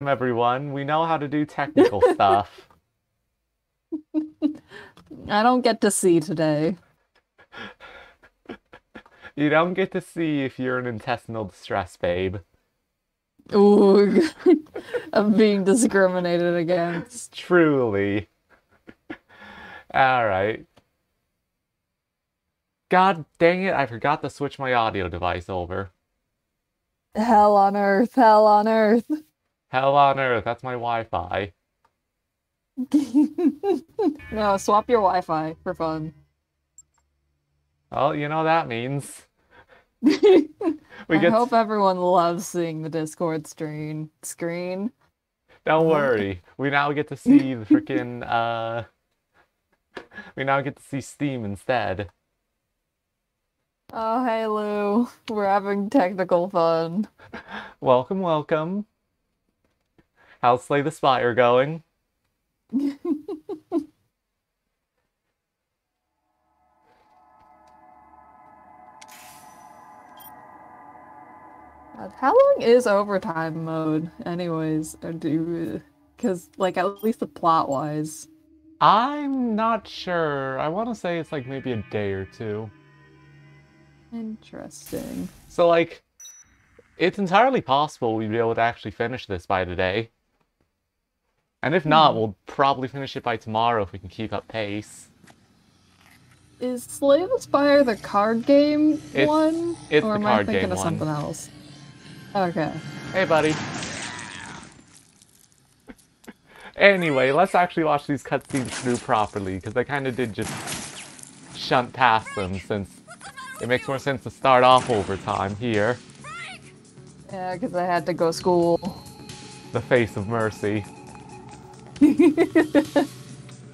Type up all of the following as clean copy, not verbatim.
Everyone. We know how to do technical stuff. I don't get to see today. You don't get to see if you're in intestinal distress, babe. Ooh, I'm being discriminated against. Truly. Alright. God dang it, I forgot to switch my audio device over. Hell on earth, hell on earth. Hell on earth, that's my Wi-Fi. No, swap your Wi-Fi for fun. Well, you know what that means. We I get... hope everyone loves seeing the Discord screen. Don't Uh, worry. We now get to see the freaking, We now get to see Steam instead. Oh, hey Lou. We're having technical fun. Welcome, welcome. How's Slay the Spire going? How long is overtime mode, anyways? Because, like, at least the plot-wise. I'm not sure. I want to say it's like maybe a day or two. Interesting. So, like, it's entirely possible we'd be able to actually finish this by today. And if not, Hmm. we'll probably finish it by tomorrow if we can keep up pace. Is Slay the Spire the card game It's one? it's Or the am I card thinking game of one. something else? Okay. Hey, buddy. Anyway, let's actually watch these cutscenes through properly, because I kind of did just shunt past them, since it makes more sense to start off overtime here. Yeah, because I had to go school. The face of mercy.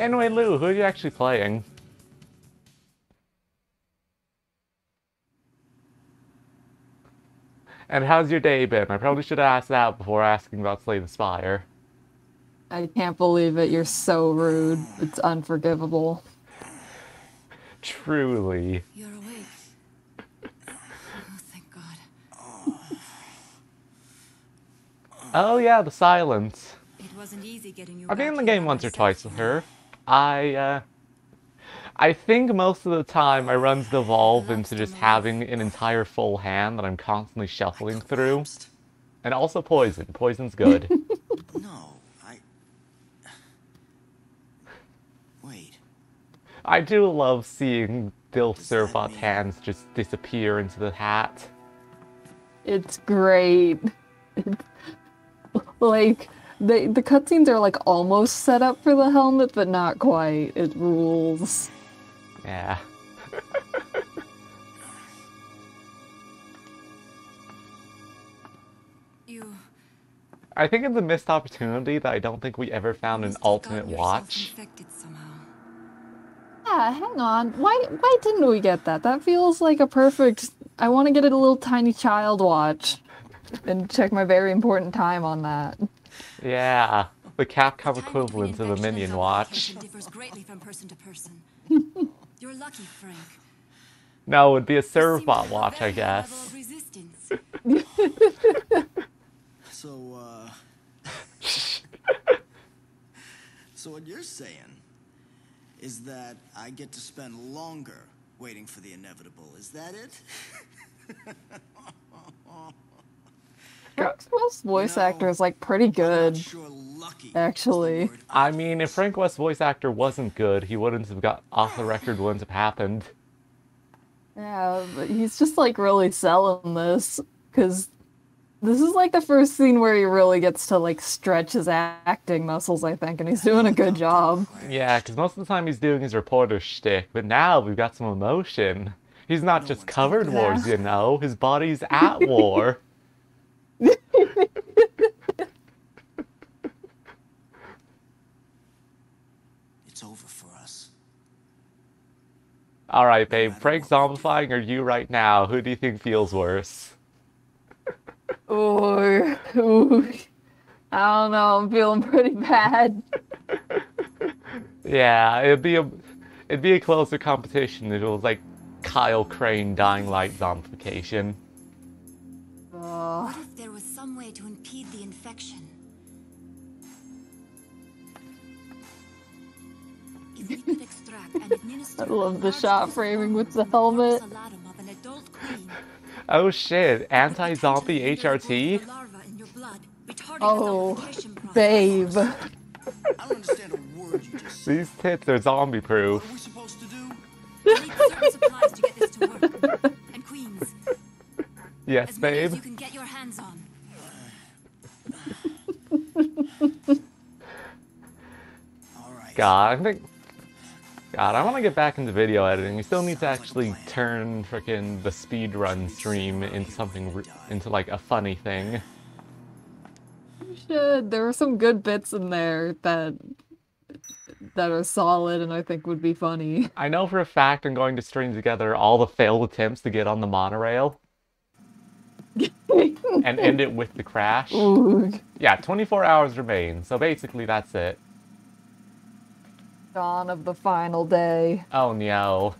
Anyway, Lou, who are you actually playing? And how's your day been? I probably should have asked that before asking about Slay the Spire. I can't believe it. You're so rude. It's unforgivable. Truly. You're awake. Oh, thank God. Oh yeah, the silence. It wasn't easy getting you I've been back in the here game by once or myself, twice with you know. her. I think most of the time my runs The devolve into lobster just Maria. having an entire full hand that I'm constantly shuffling through. Collapsed. And also poison. Poison's good. No, Wait. I do love seeing Dilf Does that Servot's mean- hands just disappear into the hat. It's great. Like, the cutscenes are like almost set up for the helmet, but not quite. It rules. Yeah. You I think it's a missed opportunity that I don't think we ever found an must have alternate gotten yourself watch. infected somehow. Yeah, hang on. Why didn't we get that? That feels like a perfect. I want to get a little tiny child watch and check my very important time on that. Yeah, the Capcom Time between equivalent of the infection and Minion watch. zombification differs greatly from person to person. You're lucky, Frank. No, it'd be a You seem to Servbot have a watch, I very high level guess. of resistance. So, so what you're saying is that I get to spend longer waiting for the inevitable. Is that it? Maxwell's voice No, actor is like pretty I'm good, not sure lucky is the actually. word I I'd mean, if use. Frank West's voice actor wasn't good, he wouldn't have got off the record wouldn't have happened. Yeah, but he's just like really selling this because this is like the first scene where he really gets to like stretch his acting muscles, I think, and he's doing a good job. Yeah, because most of the time he's doing his reporter shtick, but now we've got some emotion. He's not No just one's covered gonna wars, Yeah. you know. His body's at war. It's over for us. All right, babe. matter Frank what we do. zombifying or you right now? Who do you think feels worse? Ooh, I don't know. I'm feeling pretty bad. Yeah, it'd be a closer competition if it was like Kyle Crane Dying Light zombification. Uh, What if there was some way to impede the infection? the liquid extract and administer I love a the large shot dose of framing with the hormone helmet. salatum of an adult queen. Oh shit, anti-zombie Potentially hinder the growth HRT? of the larva in your blood, retarding the Oh, zombification process. babe. I don't understand a word you just said. These tits are zombie What proof. are we supposed to do? You need certain supplies to get this to work. And queens, Yes, as many as babe. you can get your hands on. Alright. God, I want to get back into video editing. We still need to actually turn frickin' the speedrun stream into something, into like a funny thing. You should. There were some good bits in there that are solid and I think would be funny. I know for a fact I'm going to string together all the failed attempts to get on the monorail and end it with the crash. Ooh. Yeah, 24 hours remain, so basically that's it. Dawn of the final day. Oh no.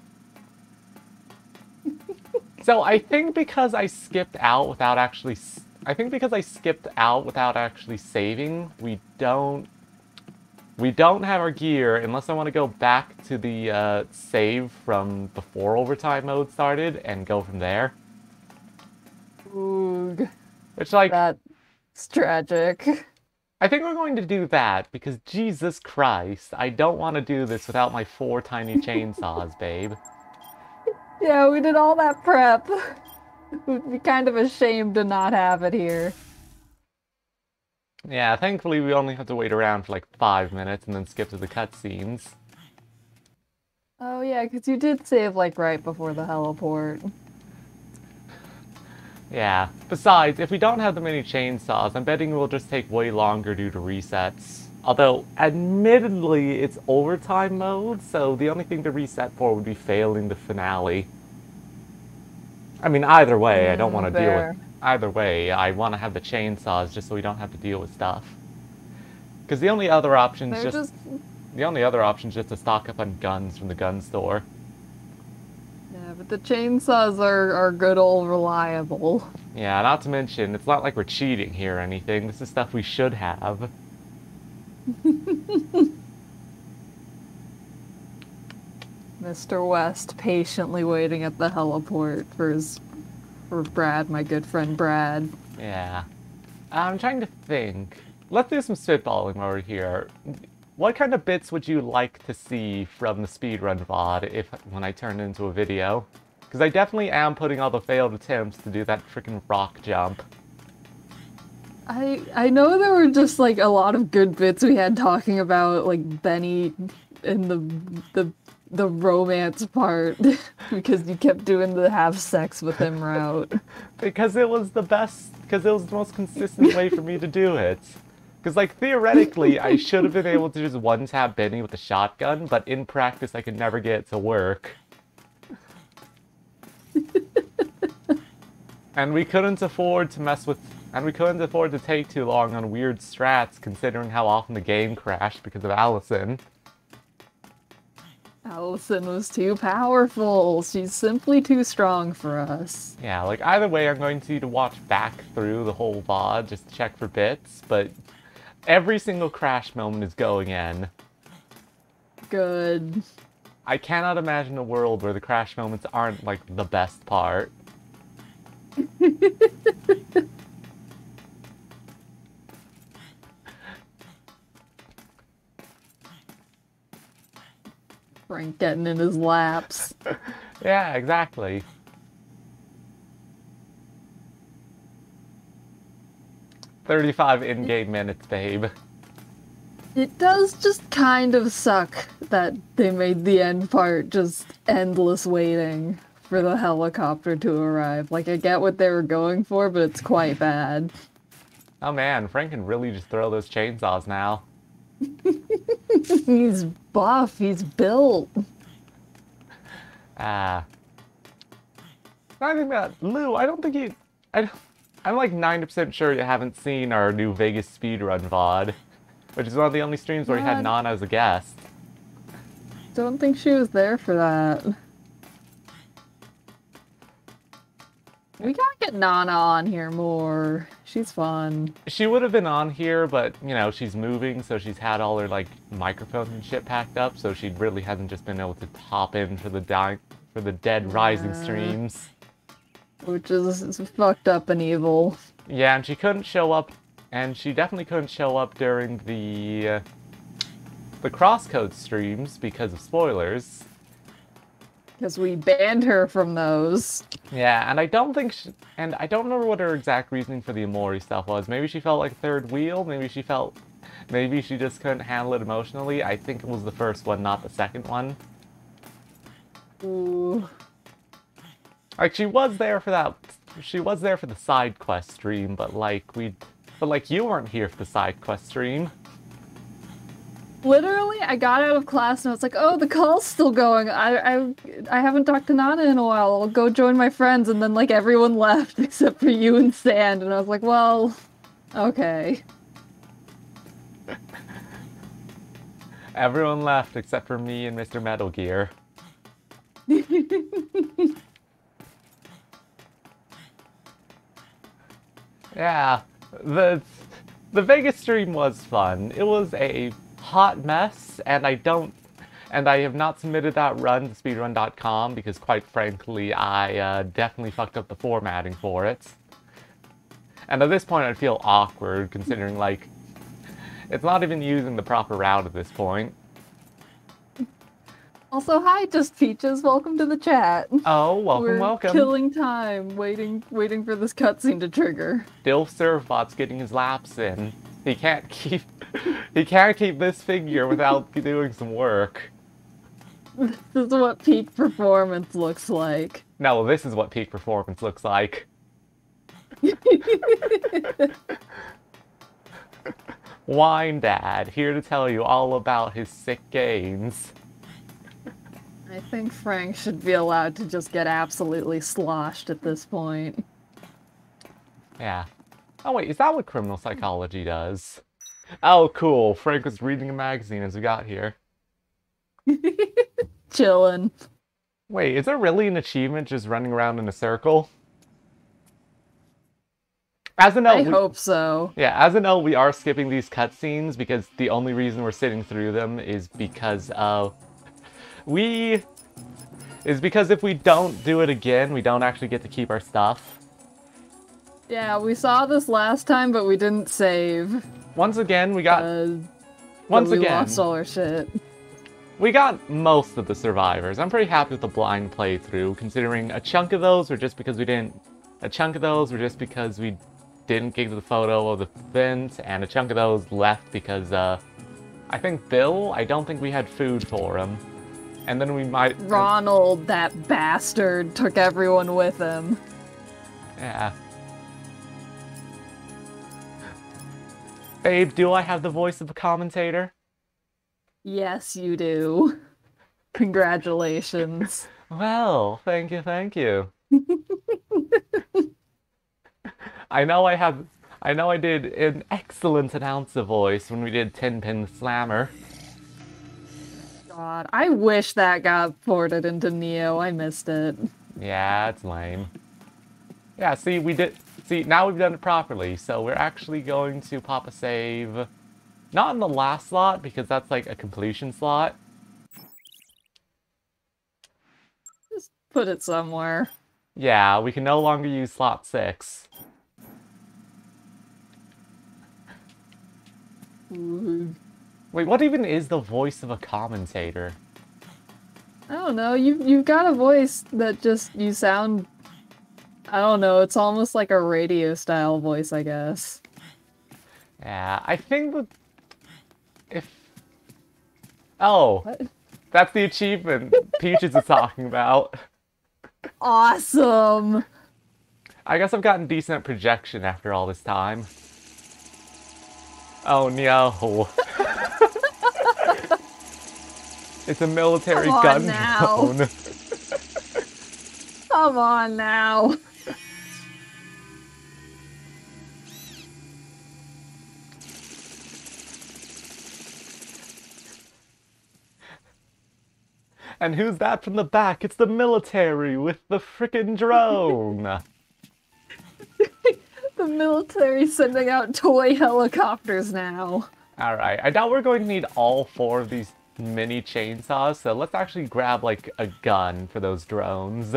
So I think because I skipped out without actually saving, we don't have our gear unless I want to go back to the save from before overtime mode started and go from there. Ooh. Which, like, That's tragic. I think we're going to do that because Jesus Christ, I don't want to do this without my 4 tiny chainsaws, babe. Yeah, we did all that prep. We'd be kind of ashamed to not have it here. Yeah, thankfully we only have to wait around for like 5 minutes and then skip to the cutscenes. Oh yeah, because you did save like right before the heliport. Yeah. Besides, if we don't have the mini chainsaws, I'm betting it will just take way longer due to resets. Although, admittedly, it's overtime mode, so the only thing to reset for would be failing the finale. I mean, either way, I don't want to deal fair. with... Either way, I want to have the chainsaws just so we don't have to deal with stuff. Because the only other option is They're just... The only other option is just to stock up on guns from the gun store. Yeah, but the chainsaws are good old reliable. Yeah, not to mention, it's not like we're cheating here or anything. This is stuff we should have. Mr. West patiently waiting at the heliport for Brad, my good friend Brad. Yeah. I'm trying to think. Let's do some spitballing over here. What kind of bits would you like to see from the speedrun VOD when I turn it into a video? Because I definitely am putting all the failed attempts to do that freaking rock jump. I know there were just like a lot of good bits we had talking about like Benny and the romance part because you kept doing the have sex with him route. Because it was the best, because it was the most consistent way for me to do it. Because, like, theoretically, I should have been able to just one-tap Benny with a shotgun, but in practice, I could never get it to work. And we couldn't afford to take too long on weird strats, considering how often the game crashed because of Allison. Allison was too powerful. She's simply too strong for us. Yeah, like, either way, I'm going to need to watch back through the whole VOD just to check for bits, but every single crash moment is going in. Good. I cannot imagine a world where the crash moments aren't, like, the best part. Frank getting in his laps. Yeah, exactly. "35 in-game minutes, babe." It does just kind of suck that they made the end part just endless waiting for the helicopter to arrive. Like, I get what they were going for, but it's quite bad. Oh man, Frank can really just throw those chainsaws now. He's buff, he's built. I think that, Lou, I don't think you... I'm like 90% sure you haven't seen our new Vegas speedrun VOD, which is one of the only streams where we had What? Nana as a guest. Don't think she was there for that. We gotta get Nana on here more. she's fun. She would have been on here, but, you know, she's moving, so she's had all her, like, microphones and shit packed up, so she really hasn't just been able to hop in for the Dead Rising streams. Which is fucked up and evil. Yeah, and she couldn't show up, and she definitely couldn't show up during the Crosscode streams because of spoilers. Because we banned her from those. Yeah, and I don't think and I don't remember what her exact reasoning for the Amori stuff was. Maybe she felt like a third wheel, maybe she just couldn't handle it emotionally. I think it was the first one, not the second one. Ooh. Like, she was there for the side quest stream, but you weren't here for the side quest stream. Literally, I got out of class and I was like, oh, the call's still going. I haven't talked to Nana in a while. I'll go join my friends. And then, like, everyone left except for you and Sand. And I was like, well, okay. Everyone left except for me and Mr. Metal Gear. Yeah, the Vegas stream was fun. It was a hot mess, and I have not submitted that run to speedrun.com because, quite frankly, I definitely fucked up the formatting for it. And at this point, I feel awkward considering, like, it's not even using the proper route at this point. Also, hi, Just Peaches. Welcome to the chat. Oh, welcome, welcome. We're killing time, waiting for this cutscene to trigger. Still Servbot's getting his laps in. He can't keep this figure without doing some work. This is what peak performance looks like. No, this is what peak performance looks like. Wine Dad, here to tell you all about his sick gains. I think Frank should be allowed to just get absolutely sloshed at this point. Yeah. Oh wait, is that what criminal psychology does? Oh cool, Frank was reading a magazine as we got here. Chillin'. Wait, is there really an achievement just running around in a circle? As a note, I hope so. Yeah, as a note, we are skipping these cutscenes because the only reason we're sitting through them is because if we don't do it again, we don't actually get to keep our stuff. Yeah, we saw this last time, but we didn't save. Once again, we lost all our shit. We got most of the survivors. I'm pretty happy with the blind playthrough, considering a chunk of those were just because we didn't get the photo of the vent, and a chunk of those left because, I think Bill, I don't think we had food for him. And then we might... Ronald, that bastard, took everyone with him. Yeah. Babe, do I have the voice of a commentator? Yes, you do. Congratulations. Well, thank you, thank you. I know I did an excellent announcer voice when we did 10-Pin Slammer. God, I wish that got ported into Neo. I missed it. Yeah, it's lame. Yeah, see, now we've done it properly, so we're actually going to pop a save. Not in the last slot, because that's like a completion slot. Just put it somewhere. Yeah, we can no longer use slot 6. Ooh. Wait, what even is the voice of a commentator? I don't know, you've got a voice that just, you sound... I don't know, it's almost like a radio-style voice, I guess. Yeah, I think that... Oh! What? That's the achievement Peaches is talking about. Awesome! I guess I've gotten decent projection after all this time. Oh no. It's a military gun zone. Come on now. And who's that from the back? It's the military with the frickin' drone. The military sending out toy helicopters now. Alright, I doubt we're going to need all 4 of these mini chainsaws, so let's actually grab, like, a gun for those drones.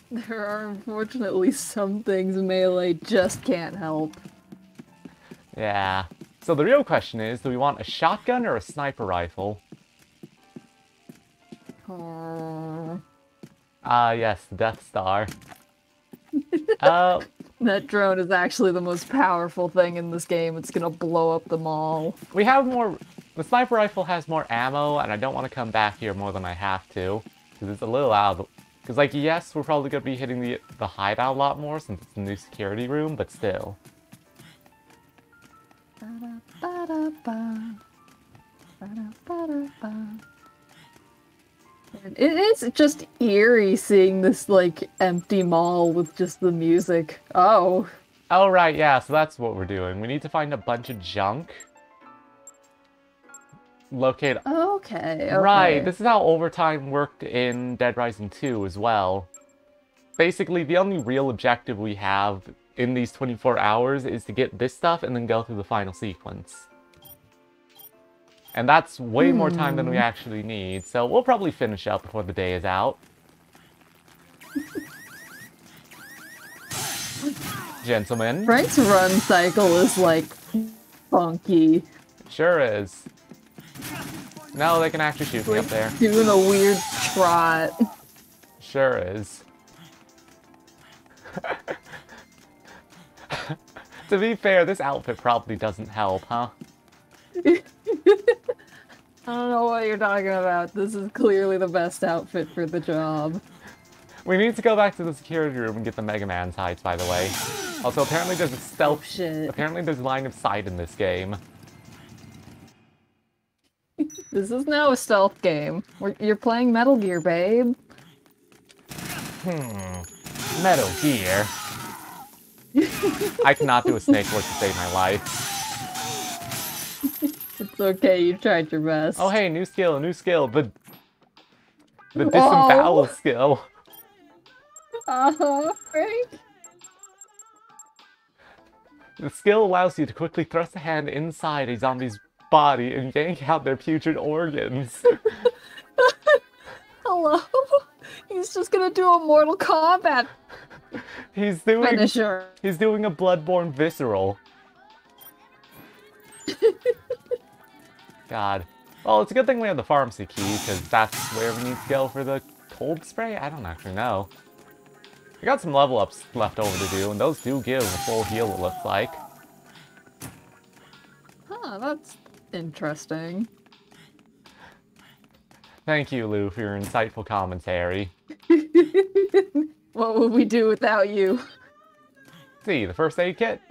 There are unfortunately some things Melee just can't help. Yeah. So the real question is, do we want a shotgun or a sniper rifle? Yes, the Death Star. That drone is actually the most powerful thing in this game. It's gonna blow up the mall. We have more... The sniper rifle has more ammo, and I don't want to come back here more than I have to. Because it's a little out of... Because, like, yes, we're probably going to be hitting the hideout a lot more since it's a new security room, but still. It is just eerie seeing this, like, empty mall with just the music. Oh. Oh, right, yeah, so that's what we're doing. We need to find a bunch of junk. Locate... Okay. Right, this is how overtime worked in Dead Rising 2 as well. Basically, the only real objective we have in these 24 hours is to get this stuff and then go through the final sequence. And that's way more time than we actually need, so we'll probably finish up before the day is out. Gentlemen. Frank's run cycle is, like, funky. Sure is. No, they can actually shoot me up there. Doing a weird trot. Sure is. To be fair, this outfit probably doesn't help, huh? I don't know what you're talking about. This is clearly the best outfit for the job. We need to go back to the security room and get the Mega Man's hides, by the way. Also, apparently there's a stealth... Oh, shit. Apparently there's line of sight in this game. This is now a stealth game. You're playing Metal Gear, babe. Metal Gear. I cannot do a snake work to save my life. It's okay, you tried your best. Oh hey, new skill, new skill. The disembowel skill. Frank. The skill allows you to quickly thrust a hand inside a zombie's body and yank out their putrid organs. Hello? He's just gonna do a Mortal Kombat He's doing finisher. He's doing a Bloodborne visceral. God. Well, it's a good thing we have the pharmacy key, because that's where we need to go for the cold spray? I don't actually know. We got some level ups left over to do, and those do give a full heal, it looks like. Huh, that's interesting. Thank you, Lou, for your insightful commentary. What would we do without you? See, the first aid kit?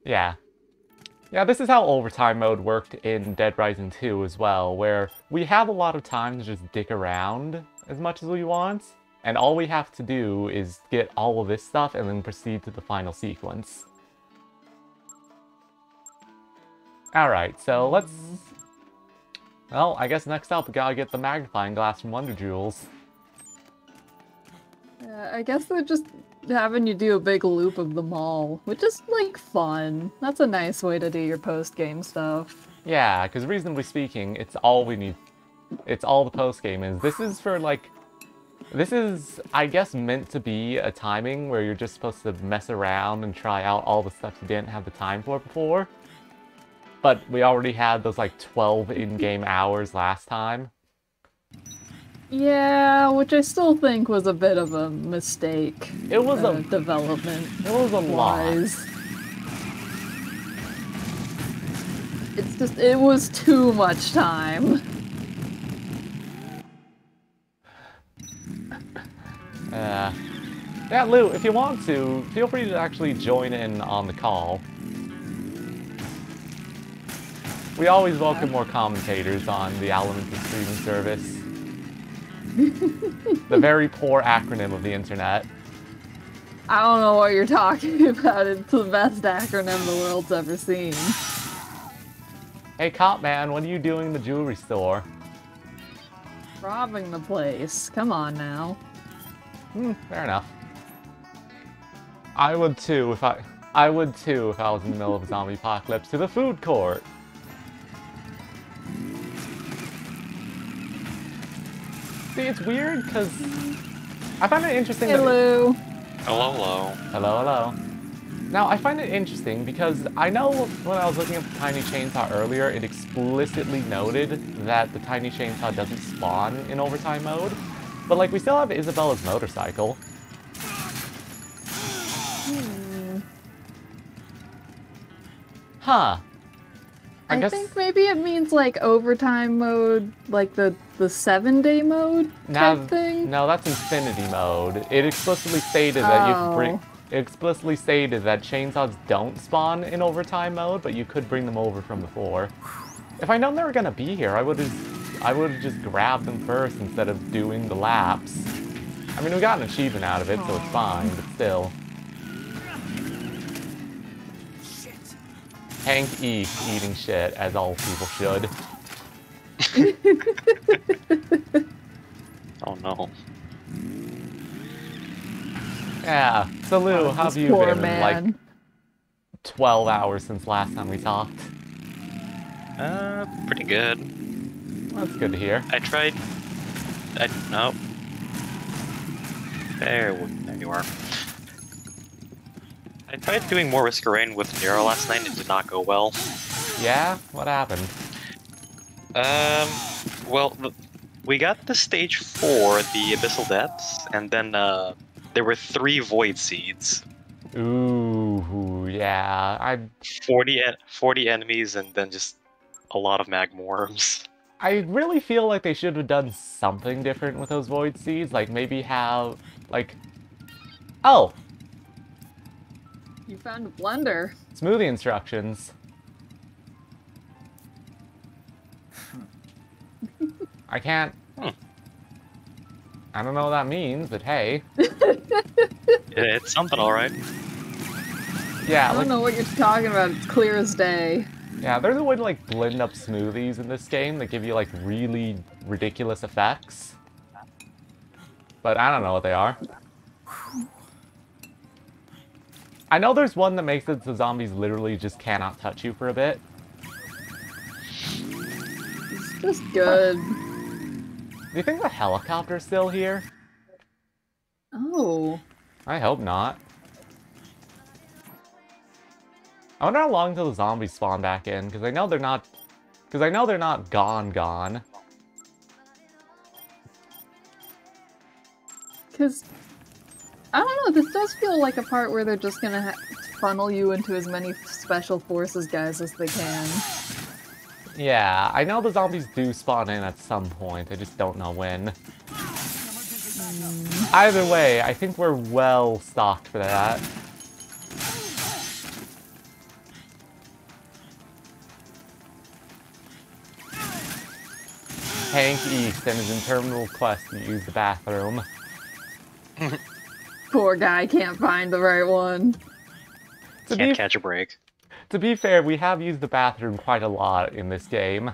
Yeah. Yeah, this is how overtime mode worked in Dead Rising 2 as well, where we have a lot of time to just dick around as much as we want, and all we have to do is get all of this stuff and then proceed to the final sequence. Alright, so let's... Well, I guess next up we gotta get the magnifying glass from Wonder Jewels. Yeah, I guess they're just having you do a big loop of the mall, which is, like, fun. That's a nice way to do your post-game stuff. Yeah, because reasonably speaking, it's all we need. It's all the post-game is. This is for, like... This is, I guess, meant to be a timing where you're just supposed to mess around and try out all the stuff you didn't have the time for before. But we already had those, like, 12 in-game hours last time. Yeah, which I still think was a bit of a mistake. It was a... development. It was a lot. It's just, it was too much time. Yeah, Lou, if you want to, feel free to actually join in on the call. We always welcome more commentators on the Elemental streaming service. The very poor acronym of the internet. I don't know what you're talking about. It's the best acronym the world's ever seen. Hey, cop man, what are you doing in the jewelry store? Robbing the place. Come on now. Fair enough. I would too if I would too if I was in the middle of a zombie apocalypse. To the food court. See, it's weird because I find it interesting. Hello. Hello, hello. Hello, hello. Now, I find it interesting because I know when I was looking at the Tiny Chainsaw earlier, it explicitly noted that the Tiny Chainsaw doesn't spawn in overtime mode. But, like, we still have Isabella's motorcycle. Huh. I think maybe it means like overtime mode, like the 7-day mode type thing. No, that's Infinity mode. It explicitly stated that you could bring. It explicitly stated that chainsaws don't spawn in overtime mode, but you could bring them over from before. If I'd known they were gonna be here, I would have just grabbed them first instead of doing the laps. I mean, we got an achievement out of it, so it's fine, but still. Hank E. eating shit, as all people should. Oh no. Yeah, so Lou, how have you poor been in man. like 12 hours since last time we talked? Pretty good. That's good to hear. No. There you are. I tried doing more Risk of Rain with Nero last night and it did not go well. Yeah? What happened? Well, we got to stage 4, the Abyssal Depths, and then, there were 3 Void Seeds. Ooh, yeah. 40 enemies and then just a lot of Magmorphs. I really feel like they should have done something different with those Void Seeds. Like, maybe have, like... Oh! You found a blender. Smoothie instructions. I can't... I don't know what that means, but hey. It's something, alright. Yeah, I don't know what you're talking about. It's clear as day. Yeah, there's a way to like blend up smoothies in this game that give you like really ridiculous effects. But I don't know what they are. I know there's one that makes it so zombies literally just cannot touch you for a bit. It's just good. Do you think the helicopter's still here? Oh. I hope not. I wonder how long till the zombies spawn back in, because I know they're not... Because I know they're not gone. Because, I don't know, this does feel like a part where they're just gonna funnel you into as many Special Forces guys as they can. Yeah, I know the zombies do spawn in at some point, I just don't know when. Either way, I think we're well stocked for that. Hank East and his interminable quest to use the bathroom. Poor guy can't find the right one. Can't catch a break. To be fair, we have used the bathroom quite a lot in this game.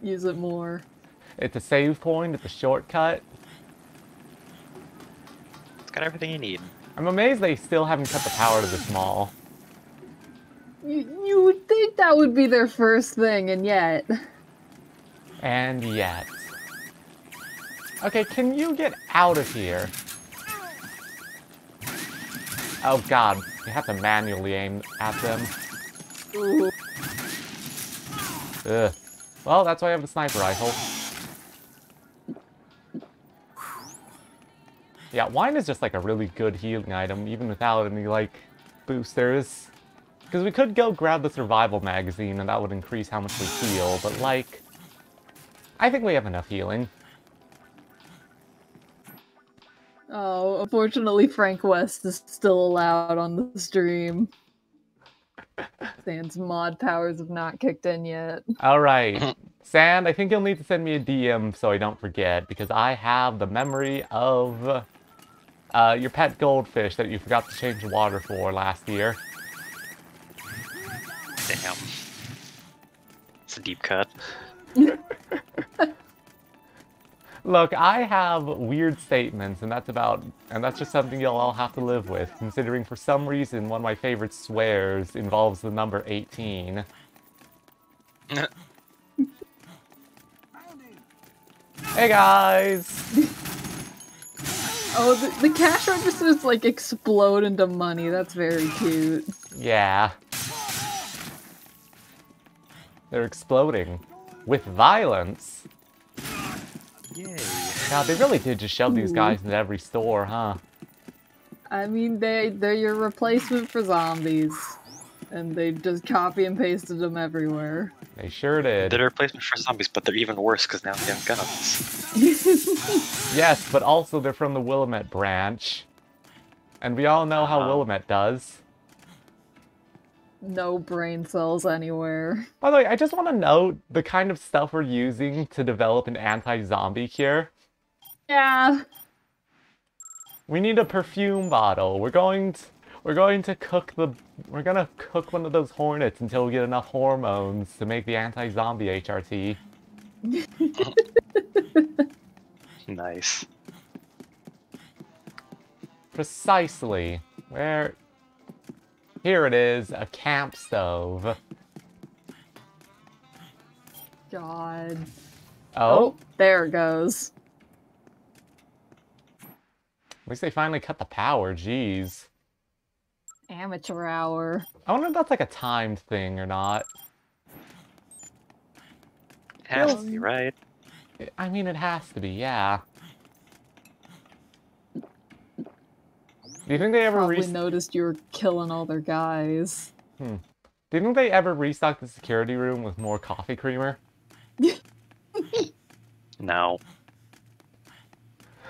Use it more. It's a save point, it's a shortcut. It's got everything you need. I'm amazed they still haven't cut the power to this mall. You would think that would be their first thing, and yet... And yet... Okay, can you get out of here? Oh god, you have to manually aim at them. Ooh. Ugh. Well, that's why I have the sniper rifle. Yeah, wine is just like a really good healing item, even without any, like, boosters. Because we could go grab the survival magazine and that would increase how much we heal, but like... I think we have enough healing. Oh, unfortunately Frank West is still allowed on the stream. Sans mod powers have not kicked in yet. Alright. Sand, I think you'll need to send me a DM so I don't forget, because I have the memory of your pet goldfish that you forgot to change the water for last year. Damn. It's a deep cut. Look, I have weird statements, and that's just something you'll all have to live with, considering for some reason one of my favorite swears involves the number 18. Hey guys! Oh, the cash registers like explode into money. That's very cute. Yeah. They're exploding. With violence. Yay. God, they really did just shove these guys into every store, huh? I mean, they're your replacement for zombies, and they just copy and pasted them everywhere. They sure did. They're a replacement for zombies, but they're even worse because now they have guns. Yes, but also they're from the Willamette branch. And we all know how Willamette does. No brain cells anywhere. By the way, I just want to note the kind of stuff we're using to develop an anti-zombie cure. Yeah. We need a perfume bottle. We're gonna cook one of those hornets until we get enough hormones to make the anti-zombie HRT. Nice. Precisely. Where? Here it is, a camp stove. God. Oh, There it goes. at least they finally cut the power, jeez. Amateur hour. I wonder if that's like a timed thing or not. Has to be, right? I mean, it has to be, yeah. Do you think they ever Probably noticed you were killing all their guys. Do you think they ever restocked the security room with more coffee creamer? No.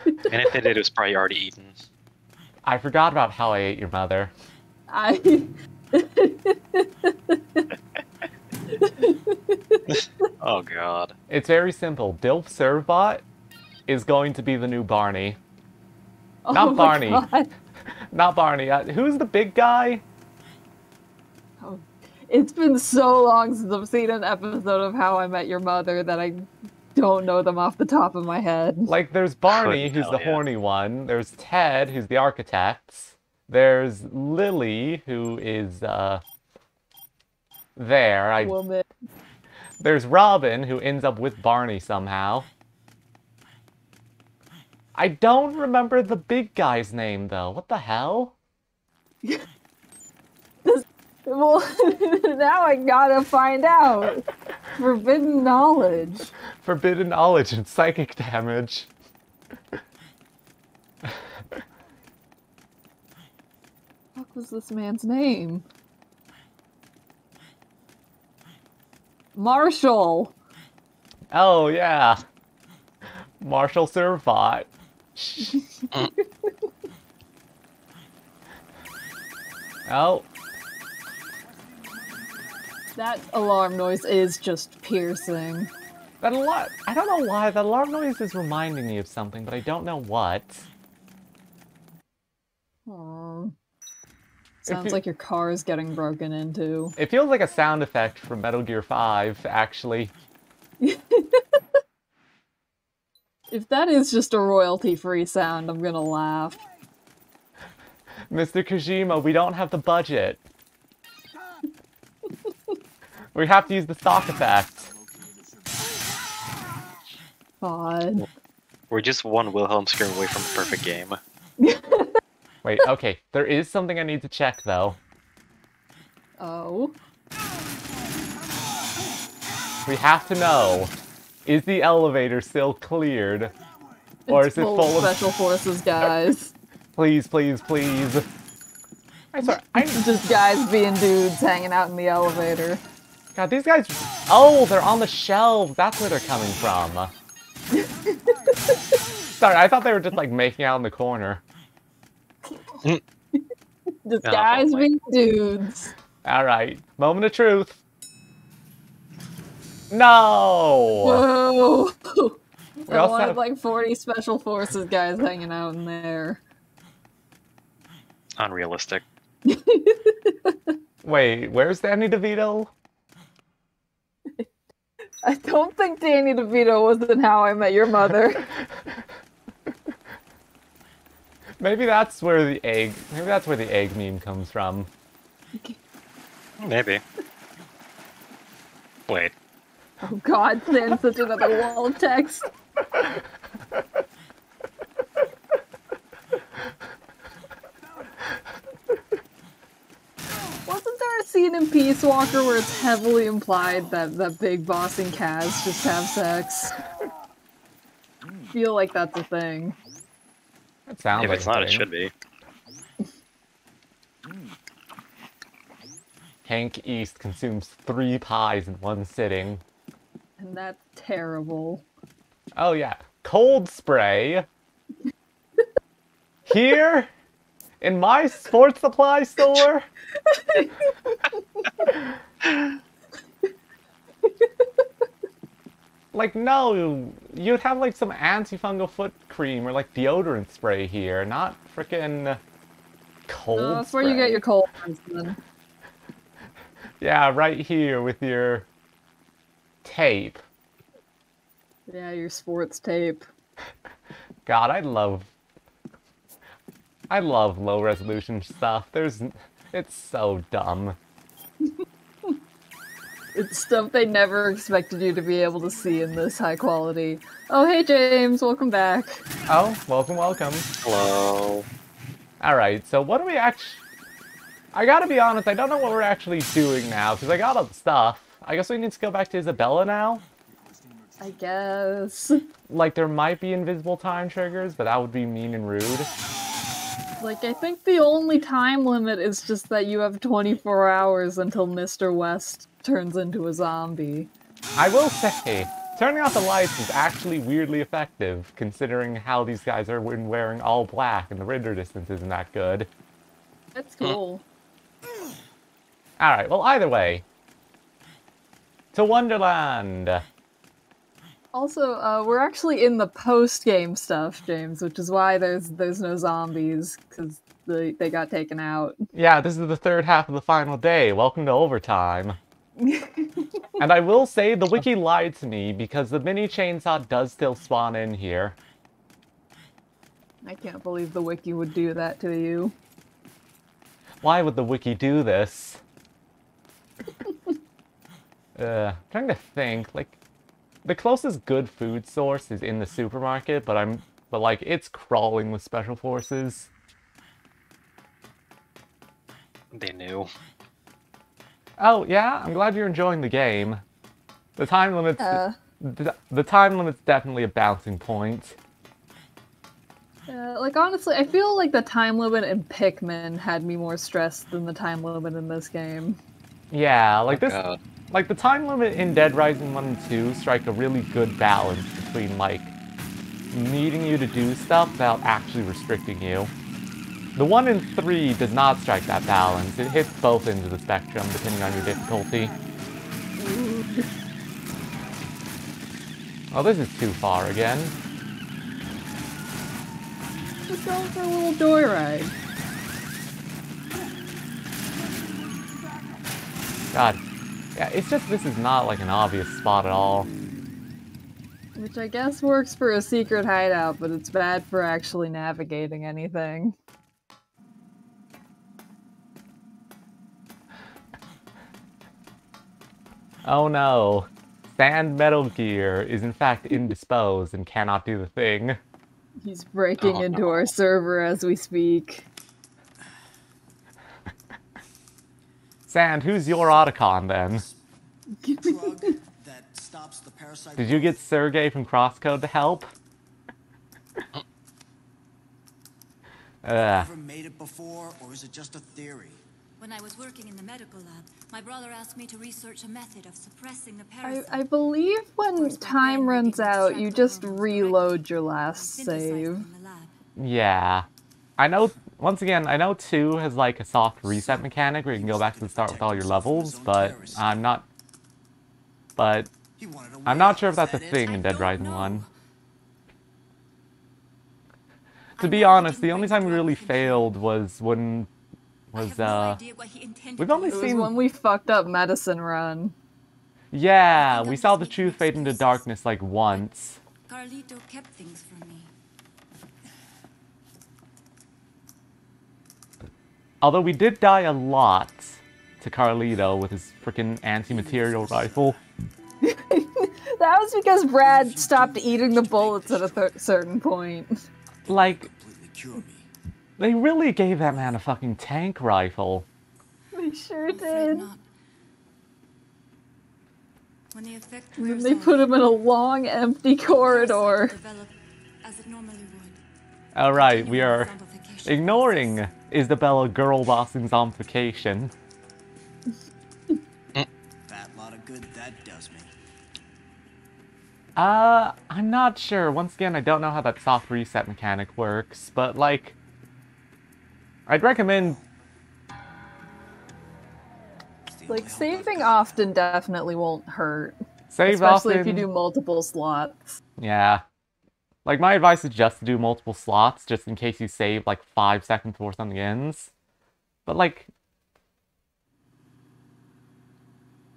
And if they did, it was probably already eaten. I forgot about How I Ate Your Mother. Oh god. It's very simple. Dilf Servbot is going to be the new Barney. Oh Not my Barney. God. Not Barney. Who's the big guy? Oh, it's been so long since I've seen an episode of How I Met Your Mother that I don't know them off the top of my head. Like, there's Barney, Couldn't who's tell the ya. horny one. There's Ted, who's the architect. There's Lily, who is, there. Woman. There's Robin, who ends up with Barney somehow. I don't remember the big guy's name, though. What the hell? Well, now I gotta find out. Forbidden knowledge. Forbidden knowledge and psychic damage. What was this man's name? Marshall. Oh, yeah. Marshall Servbot. Oh, That alarm noise is just piercing. that alarm. I don't know why. That alarm noise is reminding me of something, but I don't know what. Sounds you- like your car is getting broken into. It feels like a sound effect from Metal Gear 5, actually. If that is just a royalty-free sound, I'm gonna laugh. Mr. Kojima, we don't have the budget. We have to use the stock effect. God. We're just one Wilhelm scream away from a perfect game. Wait, okay. There is something I need to check, though. Oh. We have to know, is the elevator still cleared? Or It's is it full full of of... special forces guys. Please, please, please. I swear, Just guys being dudes hanging out in the elevator. God, these guys... Oh, they're on the shelves. That's where they're coming from. Sorry, I thought they were just, like, making out in the corner. Just Oh, guys my. being dudes. Alright, moment of truth. No! Whoa! I also wanted have- like 40 special forces guys hanging out in there. Unrealistic. Wait, where's Danny DeVito? I don't think Danny DeVito was in How I Met Your Mother. Maybe that's where the egg meme comes from. Maybe. Wait. Oh god, Sam's such another wall of text. Wasn't there a scene in Peace Walker where it's heavily implied that Big Boss and Kaz just have sex? I feel like that's a thing. That sounds If like it's a not, it thing. should be. Hank East consumes 3 pies in one sitting. And that's terrible. Oh yeah, cold spray. Here, in my sports supply store. Like, no, you'd have like some antifungal foot cream or like deodorant spray here, not frickin' cold That's where spray. you get your cold ones then. Yeah, right here with your tape. Yeah, your sports tape. God, I love low resolution stuff. It's so dumb. It's stuff they never expected you to be able to see in this high quality. Oh, hey James, welcome back. Oh, welcome. Hello. Alright, so what do we actually... I gotta be honest, I don't know what we're actually doing now, because I got all the stuff. I guess we need to go back to Isabella now? I guess. Like, there might be invisible time triggers, but that would be mean and rude. Like, I think the only time limit is just that you have 24 hours until Mr. West turns into a zombie. I will say, turning off the lights is actually weirdly effective, considering how these guys are wearing all black and the render distance isn't that good. That's cool. Alright, well, either way. To Wonderland! Also, we're actually in the post-game stuff, James, which is why there's no zombies, because they got taken out. Yeah, this is the third half of the final day. Welcome to overtime. And I will say, the wiki lied to me, because the mini chainsaw does still spawn in here. I can't believe the wiki would do that to you. Why would the wiki do this? Trying to think, like, the closest good food source is in the supermarket, but like, it's crawling with special forces. They knew. Oh, yeah? I'm glad you're enjoying the game. The time limit's... the time limit's definitely a bouncing point. Like, honestly, I feel like the time limit in Pikmin had me more stressed than the time limit in this game. Yeah, like this... God. Like, the time limit in Dead Rising 1 and 2 strike a really good balance between, like, needing you to do stuff without actually restricting you. The 1 and 3 does not strike that balance. It hits both ends of the spectrum, depending on your difficulty. Oh, this is too far again. Just going for a little joyride. God. Yeah, it's just this is not, like, an obvious spot at all. Which I guess works for a secret hideout, but it's bad for actually navigating anything. Oh no. Sand Metal Gear is in fact indisposed and cannot do the thing. He's breaking Oh, into no. our server as we speak. Sand, who's your Otacon then? Drug that stops the parasite. Did you get Sergey from Crosscode to help? Ever made it before, or is it just a theory? When I was working in the medical lab, my brother asked me to research a method of suppressing the parasite. I believe when time runs out, you just reload your last Synthesized save. from the lab. Yeah. I know, once again, I know 2 has like a soft reset mechanic where you can go back to the start with all your levels, but I'm not He wanted to I'm win, not sure if is that's a that it? thing I in Dead don't Rising know. 1. I To be know honest, he the only didn't time we really break the failed was when I was have no idea what he intended we've to only It was seen when we fucked up Medicine Run. Yeah, we saw the truth fade into darkness like once. Carlito kept things from me. Although we did die a lot to Carlito with his freaking anti-material rifle. That was because Brad stopped eating the bullets at a certain point. Like, Completely cure me. they really gave that man a fucking tank rifle. They sure Afraid did. not. When the effect And then wears they off, put him in a long, empty the corridor. parasite will develop as it normally would. Alright, we are Zombification ignoring Isabella girl bossing zombification. Fat lot of good that does me. I'm not sure. Once again, I don't know how that soft reset mechanic works, but like, I'd recommend It's the only Like, hope I've saving got. often definitely won't hurt. save Especially often. if you do multiple slots. Yeah. Like, my advice is just to do multiple slots, just in case you save like 5 seconds before something ends. But like,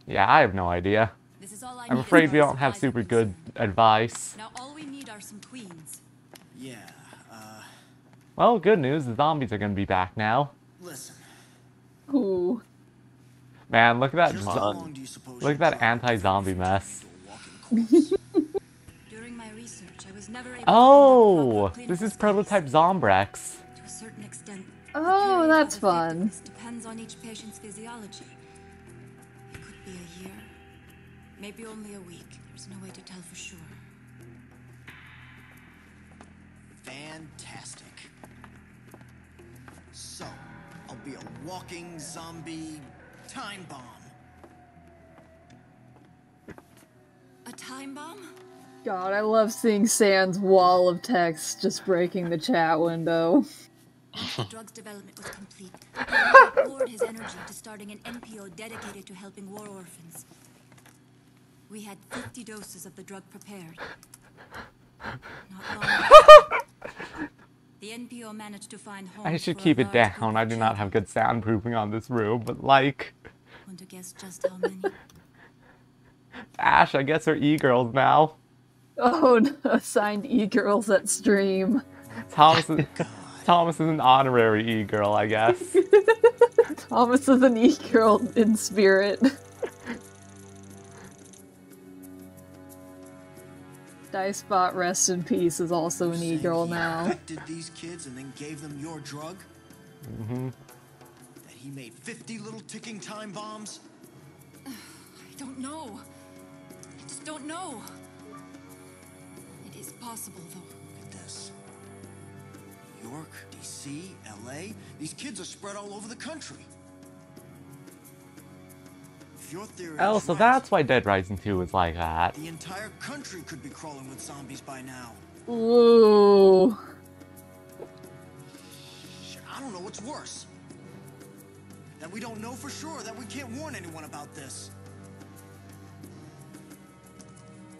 yeah, I have no idea. This is all I I'm need afraid as we far as don't have supplies are super good concerned. advice. Now all we need are some queens. Yeah, Well, good news, the zombies are gonna be back now. listen. Ooh. Man, look at that. Just Fun. how long do you suppose Look at your that job anti-zombie will be mess. into a walking corpse? During my research, I was never able Oh, to find this is clinical prototype studies. Zombrex. To a certain extent. the Oh, period that's of fun. effectiveness depends on each patient's physiology. It could be a year, maybe only a week. There's no way to tell for sure. Fantastic. So, I'll be a walking zombie time bomb. A time bomb? God, I love seeing Sans wall of text just breaking the chat window. After the drug's development was complete, he poured his energy into starting an NPO dedicated to helping war orphans. We had 50 doses of the drug prepared. Not long ago, the NPO managed to find homes I should for a keep it large group down. of I do not have children. good soundproofing on this room, but like, Want to guess just how many? Ash, I guess are e-girls now. Oh no, assigned e-girls at stream. Thomas is, Thomas is an honorary e-girl, I guess. Thomas is an e-girl in spirit. Dicebot Rest in Peace is also an Saying e-girl he now. infected these kids and then gave them your drug? Mm-hmm. That he made 50 little ticking time bombs? I don't know. I just don't know. It is possible, though. Look at this. New York, DC, LA. These kids are spread all over the country. If your theory Oh, is so right, that's why Dead Rising 2 is like that. the entire country could be crawling with zombies by now. Ooh. Shit, I don't know what's worse. That we don't know for sure, that we can't warn anyone about this.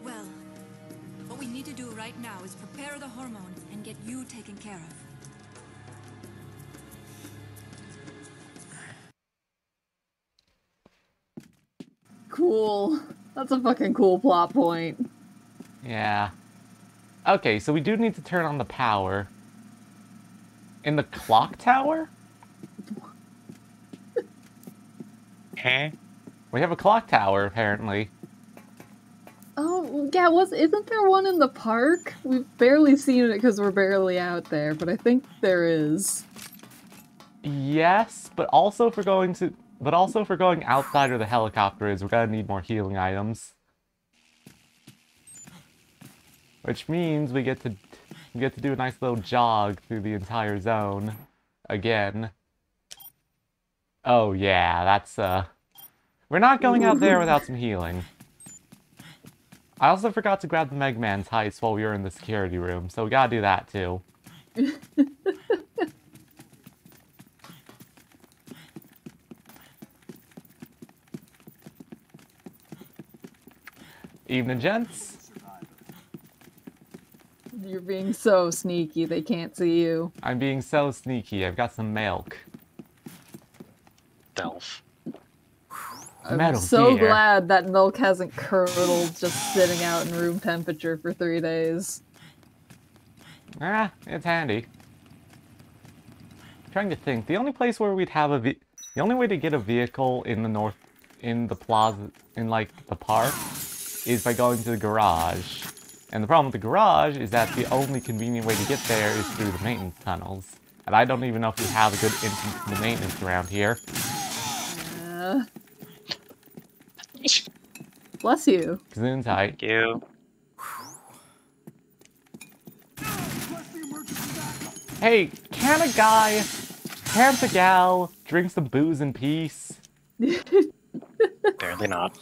Well, what we need to do right now is prepare the hormone and get you taken care of. Cool. That's a fucking cool plot point. Yeah. Okay, so we do need to turn on the power. In the clock tower? Huh? We have a clock tower, apparently. Oh, yeah, isn't there one in the park? We've barely seen it because we're barely out there, but I think there is. Yes, but also if we're going outside of the helicopter is we're gonna need more healing items. Which means we get to do a nice little jog through the entire zone again. Oh yeah, that's we're not going out there without some healing. I also forgot to grab the Mega Man's heist while we were in the security room, so we gotta do that too. Evening, gents. You're being so sneaky, they can't see you. I'm being so sneaky. I've got some milk. Delph. I'm Metal so Gear. glad that milk hasn't curdled just sitting out in room temperature for 3 days. It's handy. Trying to think. The only place where we'd have the only way to get a vehicle in the plaza, in like the park, is by going to the garage. And the problem with the garage is that the only convenient way to get there is through the maintenance tunnels. And I don't even know if we have a good entrance to the maintenance around here. Bless you. Gesundheit. Thank you. Hey, can't a gal drink some booze in peace? Apparently not.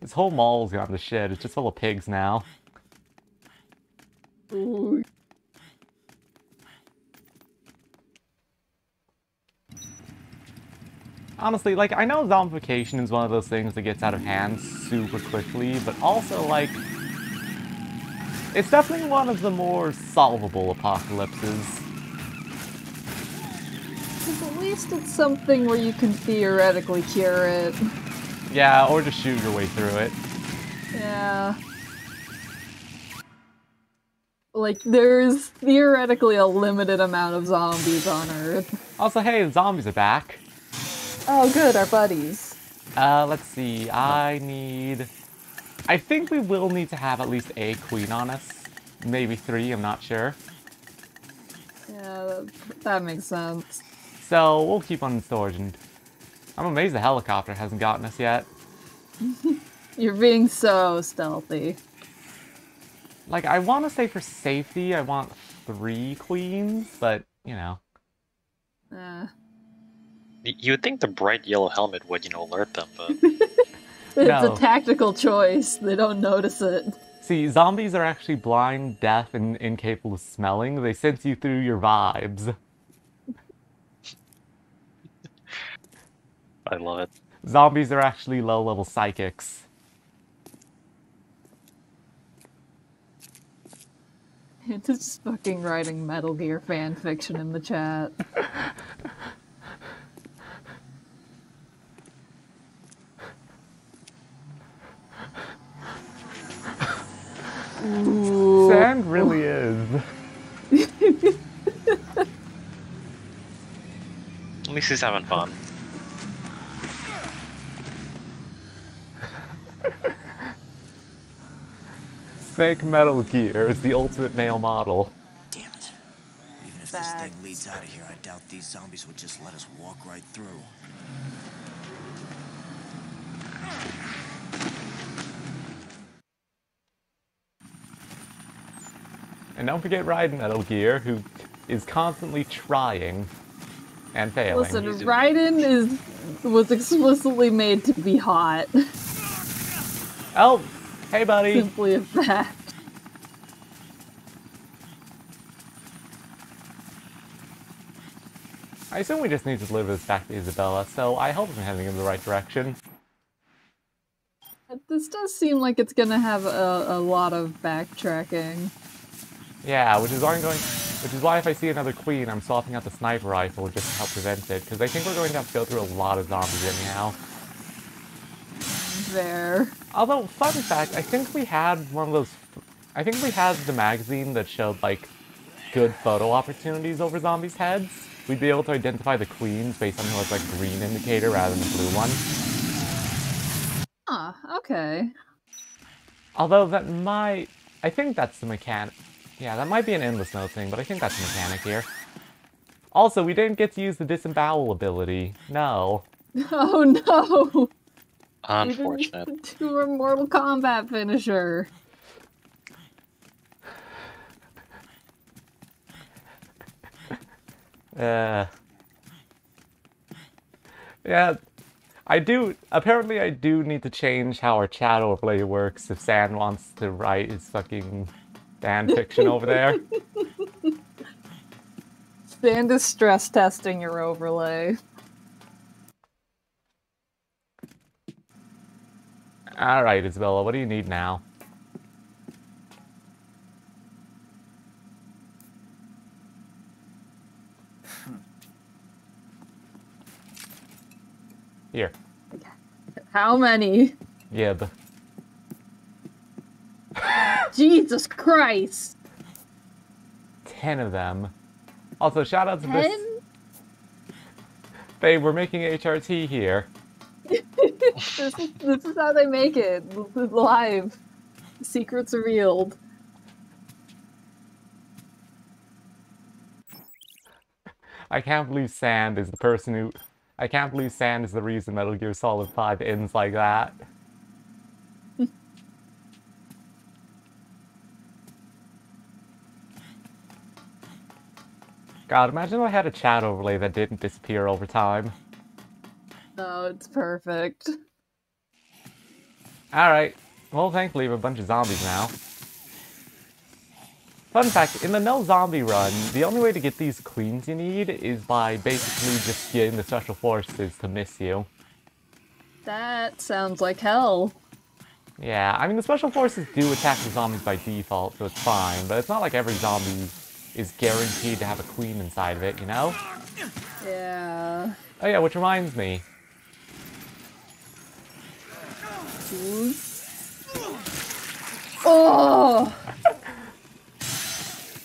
This whole mall's gone to shit. It's just full of pigs now. Ooh. Honestly, like, I know zombification is one of those things that gets out of hand super quickly, but also, like, it's definitely one of the more solvable apocalypses. At least it's something where you can theoretically cure it. Yeah, or just shoot your way through it. Yeah. Like, there's theoretically a limited amount of zombies on Earth. Also, hey, the zombies are back. Oh, good, our buddies. Let's see, I think we will need to have at least a queen on us. Maybe 3, I'm not sure. Yeah, that makes sense. So, we'll keep on storage, and I'm amazed the helicopter hasn't gotten us yet. You're being so stealthy. Like, I want to say for safety, I want 3 queens, but, you know. You would think the bright yellow helmet would, alert them, but... It's No. a tactical choice. They don't notice it. See, zombies are actually blind, deaf, and incapable of smelling. They sense you through your vibes. I love it. Zombies are actually low-level psychics. It's just fucking writing Metal Gear fan fiction in the chat. Ooh. Sand really is. At least he's having fun. Fake Metal Gear is the ultimate male model. Damn it. Even if this thing leads out of here, I doubt these zombies would just let us walk right through. And don't forget Raiden Metal Gear, who is constantly trying and failing. Listen, Raiden was explicitly made to be hot. Oh, hey buddy. Simply a fact. I assume we just need to deliver this back to Isabella, so I hope I'm heading in the right direction. This does seem like it's gonna have a lot of backtracking. Yeah, which is why if I see another queen, I'm swapping out the sniper rifle just to help prevent it, because I think we're going to have to go through a lot of zombies anyhow. There. Although, fun fact, I think we had the magazine that showed, like, good photo opportunities over zombies' heads. We'd be able to identify the queens based on who has, like, green indicator rather than the blue one. Ah, okay. Although I think that's the mechanic. Yeah, that might be an endless mode thing, but I think that's the mechanic here. Also, we didn't get to use the disembowel ability. No. Oh no! Unfortunate. We didn't do a Mortal Kombat finisher. Yeah, apparently I do need to change how our chat overlay works if Sand wants to write his fucking fan fiction over there. Sand is stress testing your overlay. Alright, Isabella, what do you need now? Here. How many? Yib. Jesus Christ! 10 of them. Also, shout out to 10? this. Babe, we're making HRT here. This is how they make it. Live. Secrets revealed. I can't believe Sand is the person who... I can't believe Sand is the reason Metal Gear Solid 5 ends like that. God, imagine if I had a chat overlay that didn't disappear over time. Oh, it's perfect. Alright. Well, thankfully we have a bunch of zombies now. Fun fact, in the no zombie run, the only way to get these queens you need is by basically just getting the special forces to miss you. That sounds like hell. Yeah, I mean the special forces do attack the zombies by default, so it's fine, but it's not like every zombie is guaranteed to have a queen inside of it, you know? Yeah. Oh yeah, which reminds me. Oh!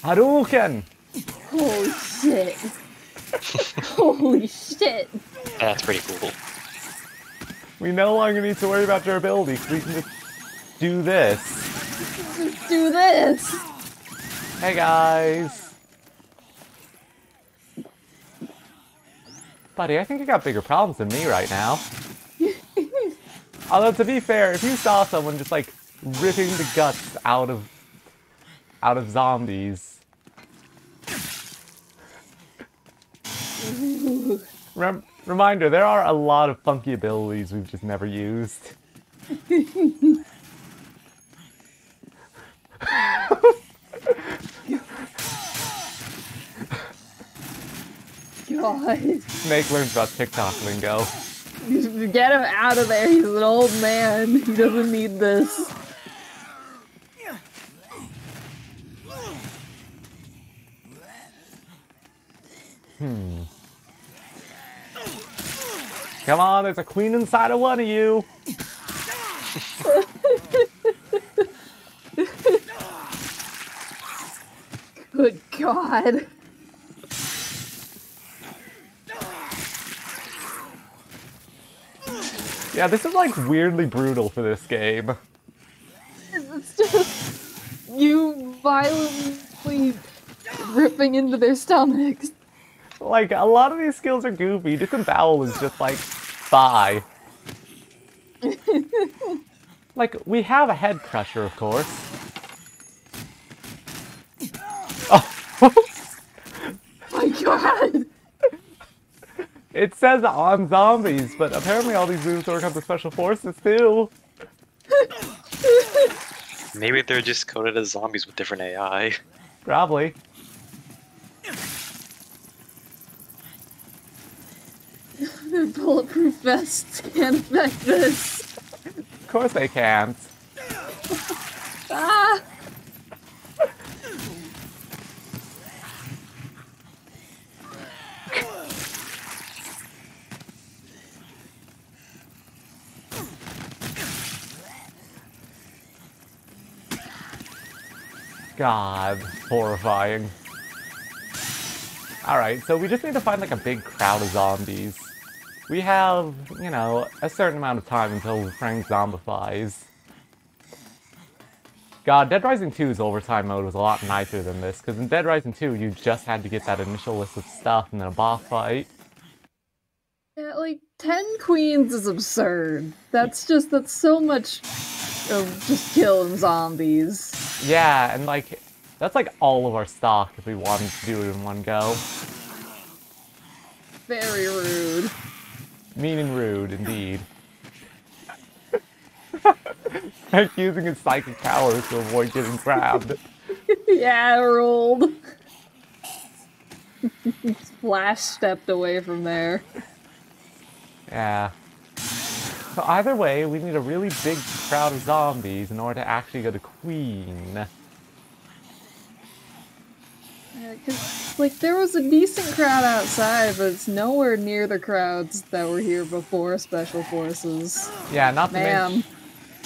Hadouken! Holy shit. Holy shit. That's pretty cool. We no longer need to worry about durability, because we can just do this. Just do this. Hey guys! Buddy, I think you got bigger problems than me right now. Although, to be fair, if you saw someone just, like, ripping the guts out of zombies... Reminder, there are a lot of funky abilities we've just never used. God. Snake learns about TikTok lingo. Get him out of there. He's an old man. He doesn't need this. Come on, there's a queen inside of one of you. Good God. Yeah, this is like weirdly brutal for this game. It's just you violently ripping into their stomachs. Like, a lot of these skills are goofy. Disembowel is just like, bye. Like, we have a head crusher, of course. Oh. My God. It says on zombies, but apparently all these moves work on the special forces too. Maybe they're just coded as zombies with different AI. Probably. Their bulletproof vests can't affect this. Of course they can't. Ah! God, horrifying. Alright, so we just need to find like a big crowd of zombies. We have, you know, a certain amount of time until Frank zombifies. God, Dead Rising 2's overtime mode was a lot nicer than this, because in Dead Rising 2 you just had to get that initial list of stuff and then a boss fight. Yeah, like, 10 queens is absurd. That's so much of just killing zombies. Yeah, and like, that's like all of our stock if we wanted to do it in one go. Very rude. Mean and rude, indeed. Like using his psychic powers to avoid getting grabbed. Yeah, rolled. Flash stepped away from there. Yeah. So either way, we need a really big crowd of zombies in order to actually get a queen. Because, like, there was a decent crowd outside, but it's nowhere near the crowds that were here before Special Forces. Yeah, Ma'am.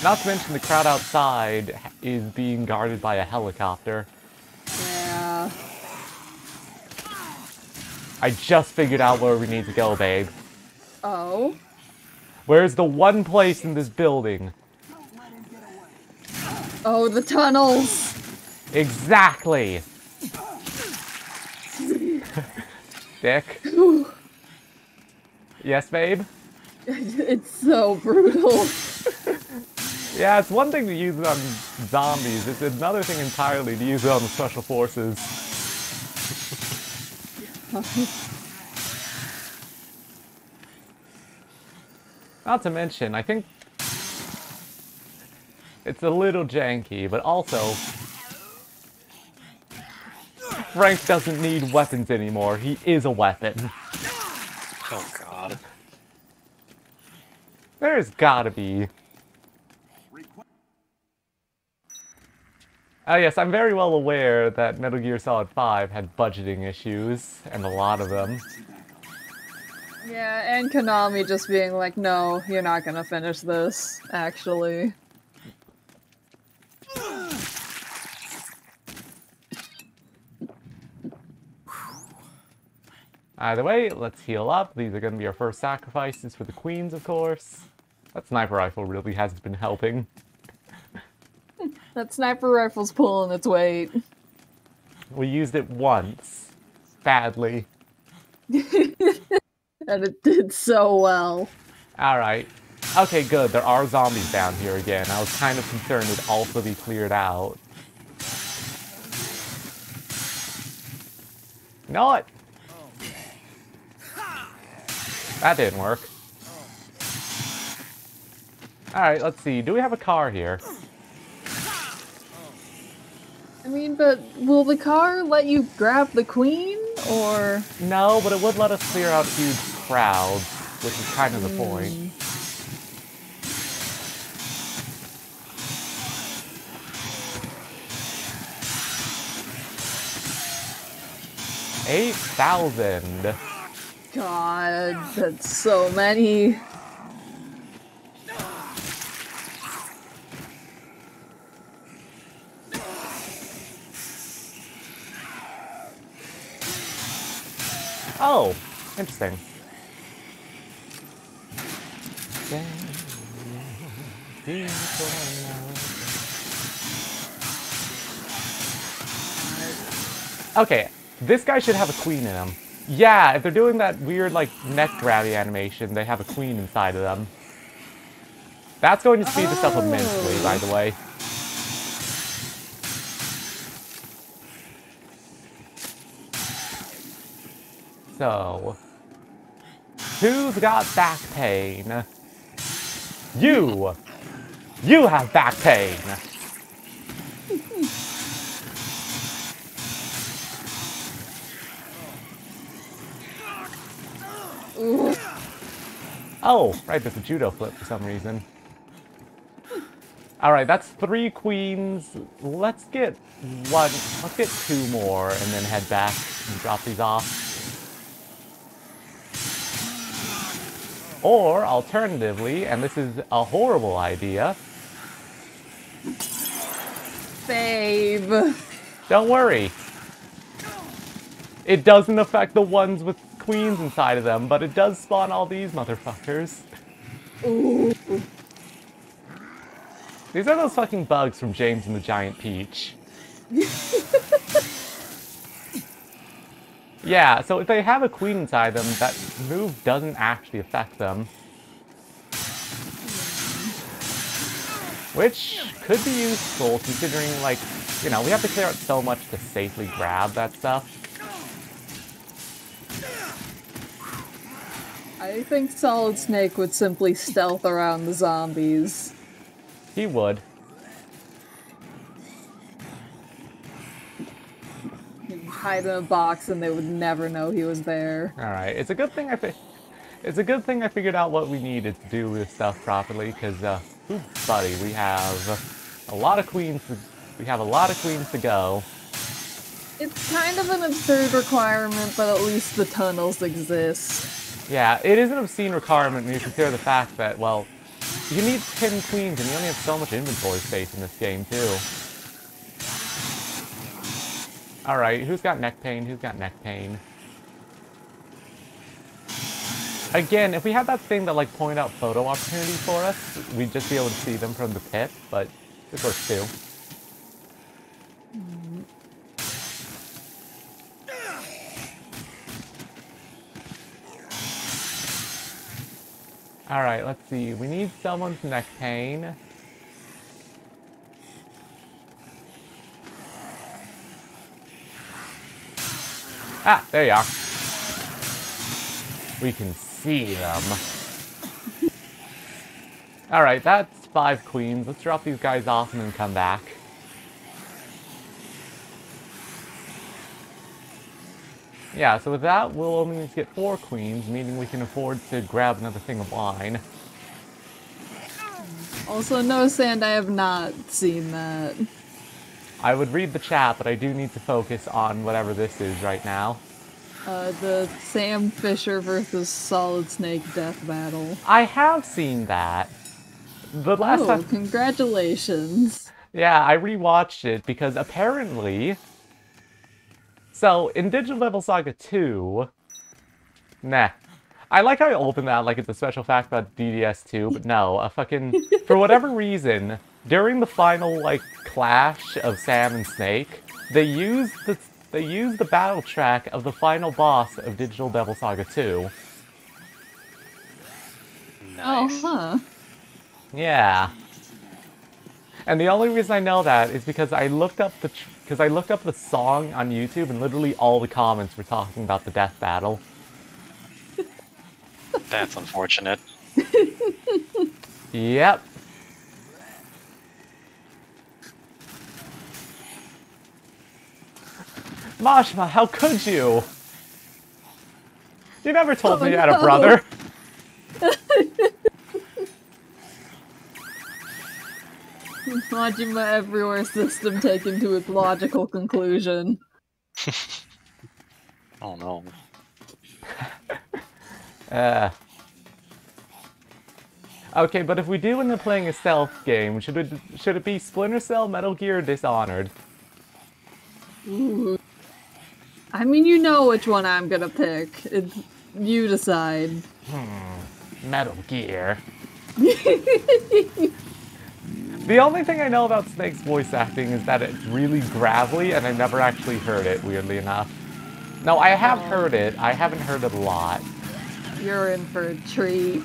not to mention the crowd outside is being guarded by a helicopter. Yeah. I just figured out where we need to go, babe. Oh? Where's the one place in this building? Oh, the tunnels! Exactly! Dick. Yes, babe? It's so brutal. Yeah, it's one thing to use it on zombies, it's another thing entirely to use it on the Special Forces. Not to mention, I think it's a little janky, but also Frank doesn't need weapons anymore. He is a weapon. Oh god. There's gotta be. Yes, I'm very well aware that Metal Gear Solid 5 had budgeting issues, and a lot of them. Yeah, and Konami just being like, no, you're not gonna finish this, actually. Either way, let's heal up. These are going to be our first sacrifices for the queens, of course. That sniper rifle really has been helping. That sniper rifle's pulling its weight. We used it once. Badly. And it did so well. Alright. Okay, good. There are zombies down here again. I was kind of concerned it'd also be cleared out. You know what? That didn't work. Alright, let's see. Do we have a car here? I mean, but will the car let you grab the queen, or...? No, but it would let us clear out huge crowds, which is kind of the point. $8,000. God, that's so many. Oh, interesting. Okay, this guy should have a queen in him. Yeah, if they're doing that weird, like, neck grabby animation, they have a queen inside of them. That's going to speed this up immensely, by the way. So, who's got back pain? You! You have back pain! Oh, right, there's a judo flip for some reason. Alright, that's 3 queens. Let's get 2 more and then head back and drop these off. Or, alternatively, and this is a horrible idea... Babe. Don't worry. It doesn't affect the ones with queens inside of them, but it does spawn all these motherfuckers. Ooh. These are those fucking bugs from James and the Giant Peach. Yeah, so if they have a queen inside them, that move doesn't actually affect them. Which could be useful, considering, like, you know, we have to clear out so much to safely grab that stuff. I think Solid Snake would simply stealth around the zombies. He would. He'd hide in a box and they would never know he was there. Alright, it's a good thing I figured out what we needed to do this stuff properly, because, ooh, buddy, we have a lot of queens to go. It's kind of an absurd requirement, but at least the tunnels exist. Yeah, it is an obscene requirement when you consider the fact that, well, you need 10 queens and you only have so much inventory space in this game, too. Alright, who's got neck pain? Who's got neck pain? Again, if we had that thing that, like, pointed out photo opportunities for us, we'd just be able to see them from the pit, but this works too. Alright, let's see. We need someone's neck pain. Ah, there you are. We can see them. Alright, that's 5 queens. Let's drop these guys off and then come back. Yeah, so with that, we'll only need to get 4 queens, meaning we can afford to grab another thing of wine. Also, no, Sand, I have not seen that. I would read the chat, but I do need to focus on whatever this is right now. The Sam Fisher versus Solid Snake death battle. I have seen that. The last Oh, time... congratulations. Yeah, I rewatched it because apparently... So, in Digital Devil Saga 2... Nah. I like how I opened that like it's a special fact about DDS2, but no, for whatever reason, during the final, like, clash of Sam and Snake, they used the battle track of the final boss of Digital Devil Saga 2. Nice. Oh, huh. Yeah. And the only reason I know that is because I looked up the song on YouTube and literally all the comments were talking about the death battle. That's unfortunate. Yep. Mashma, how could you? You never told me you had a brother. Majima Everywhere system taken to its logical conclusion. Oh no. Okay, but if we do end up playing a stealth game, should it be Splinter Cell, Metal Gear, or Dishonored? Ooh. I mean, you know which one I'm gonna pick. It's you decide. Metal Gear. The only thing I know about Snake's voice acting is that it's really gravelly, and I've never actually heard it, weirdly enough. No, I have heard it. I haven't heard it a lot. You're in for a treat.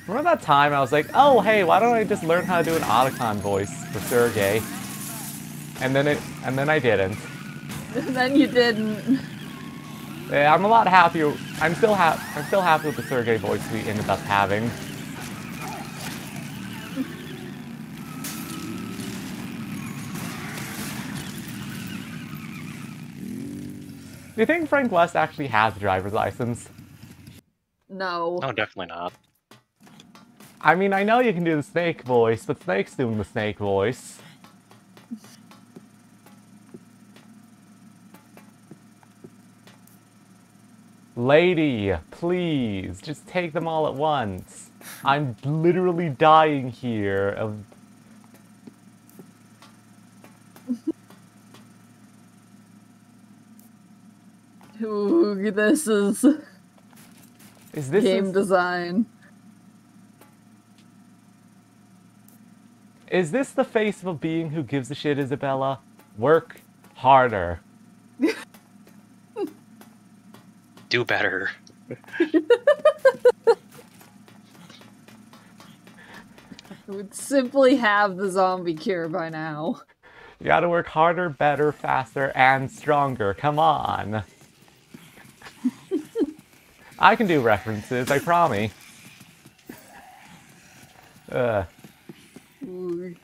Remember that time I was like, oh, hey, why don't I just learn how to do an Otacon voice for Sergei? And then I didn't. Then you didn't. Yeah, I'm a lot happier. I'm still happy with the Sergei voice we ended up having. Do you think Frank West actually has a driver's license? No. No, definitely not. I mean, I know you can do the Snake voice, but Snake's doing the Snake voice. Lady, please, just take them all at once. I'm literally dying here of... Ooh, this is game design. Is this the face of a being who gives a shit, Isabella? Work harder. Do better. Would simply have the zombie cure by now. You gotta work harder, better, faster, and stronger. Come on. I can do references, I promise. Ooh.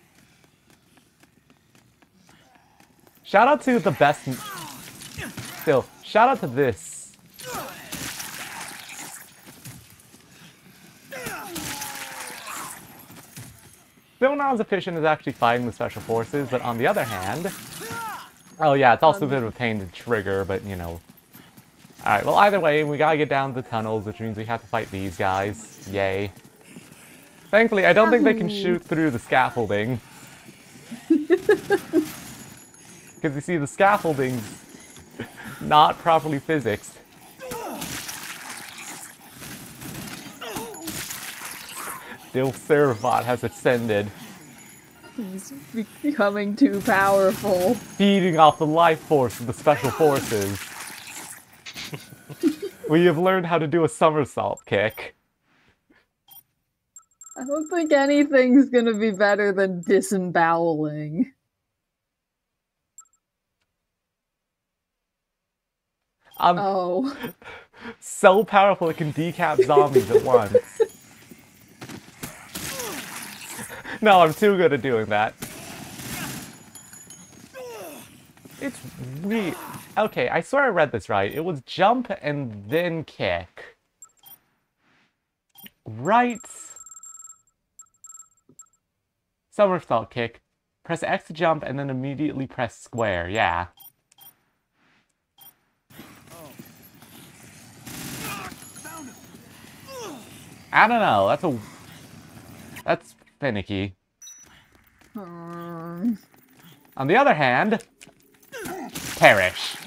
Shout out to the best... Still, shout out to this. Still not as efficient as actually fighting the special forces, but on the other hand... Oh yeah, it's also a bit of a pain to trigger, but you know... Alright, well either way, we gotta get down to the tunnels, which means we have to fight these guys. Yay. Thankfully, I don't think they can shoot through the scaffolding. Because you see, the scaffolding's not properly physicsed. Dil Servat has ascended. He's becoming too powerful. Feeding off the life force of the special forces. We have learned how to do a somersault kick. I don't think anything's gonna be better than disemboweling. Oh. So powerful it can decap zombies at once. No, I'm too good at doing that. It's weird. Okay, I swear I read this right. It was jump and then kick. Right? Somersault kick. Press X to jump and then immediately press square. Yeah. I don't know. That's finicky. On the other hand, perish.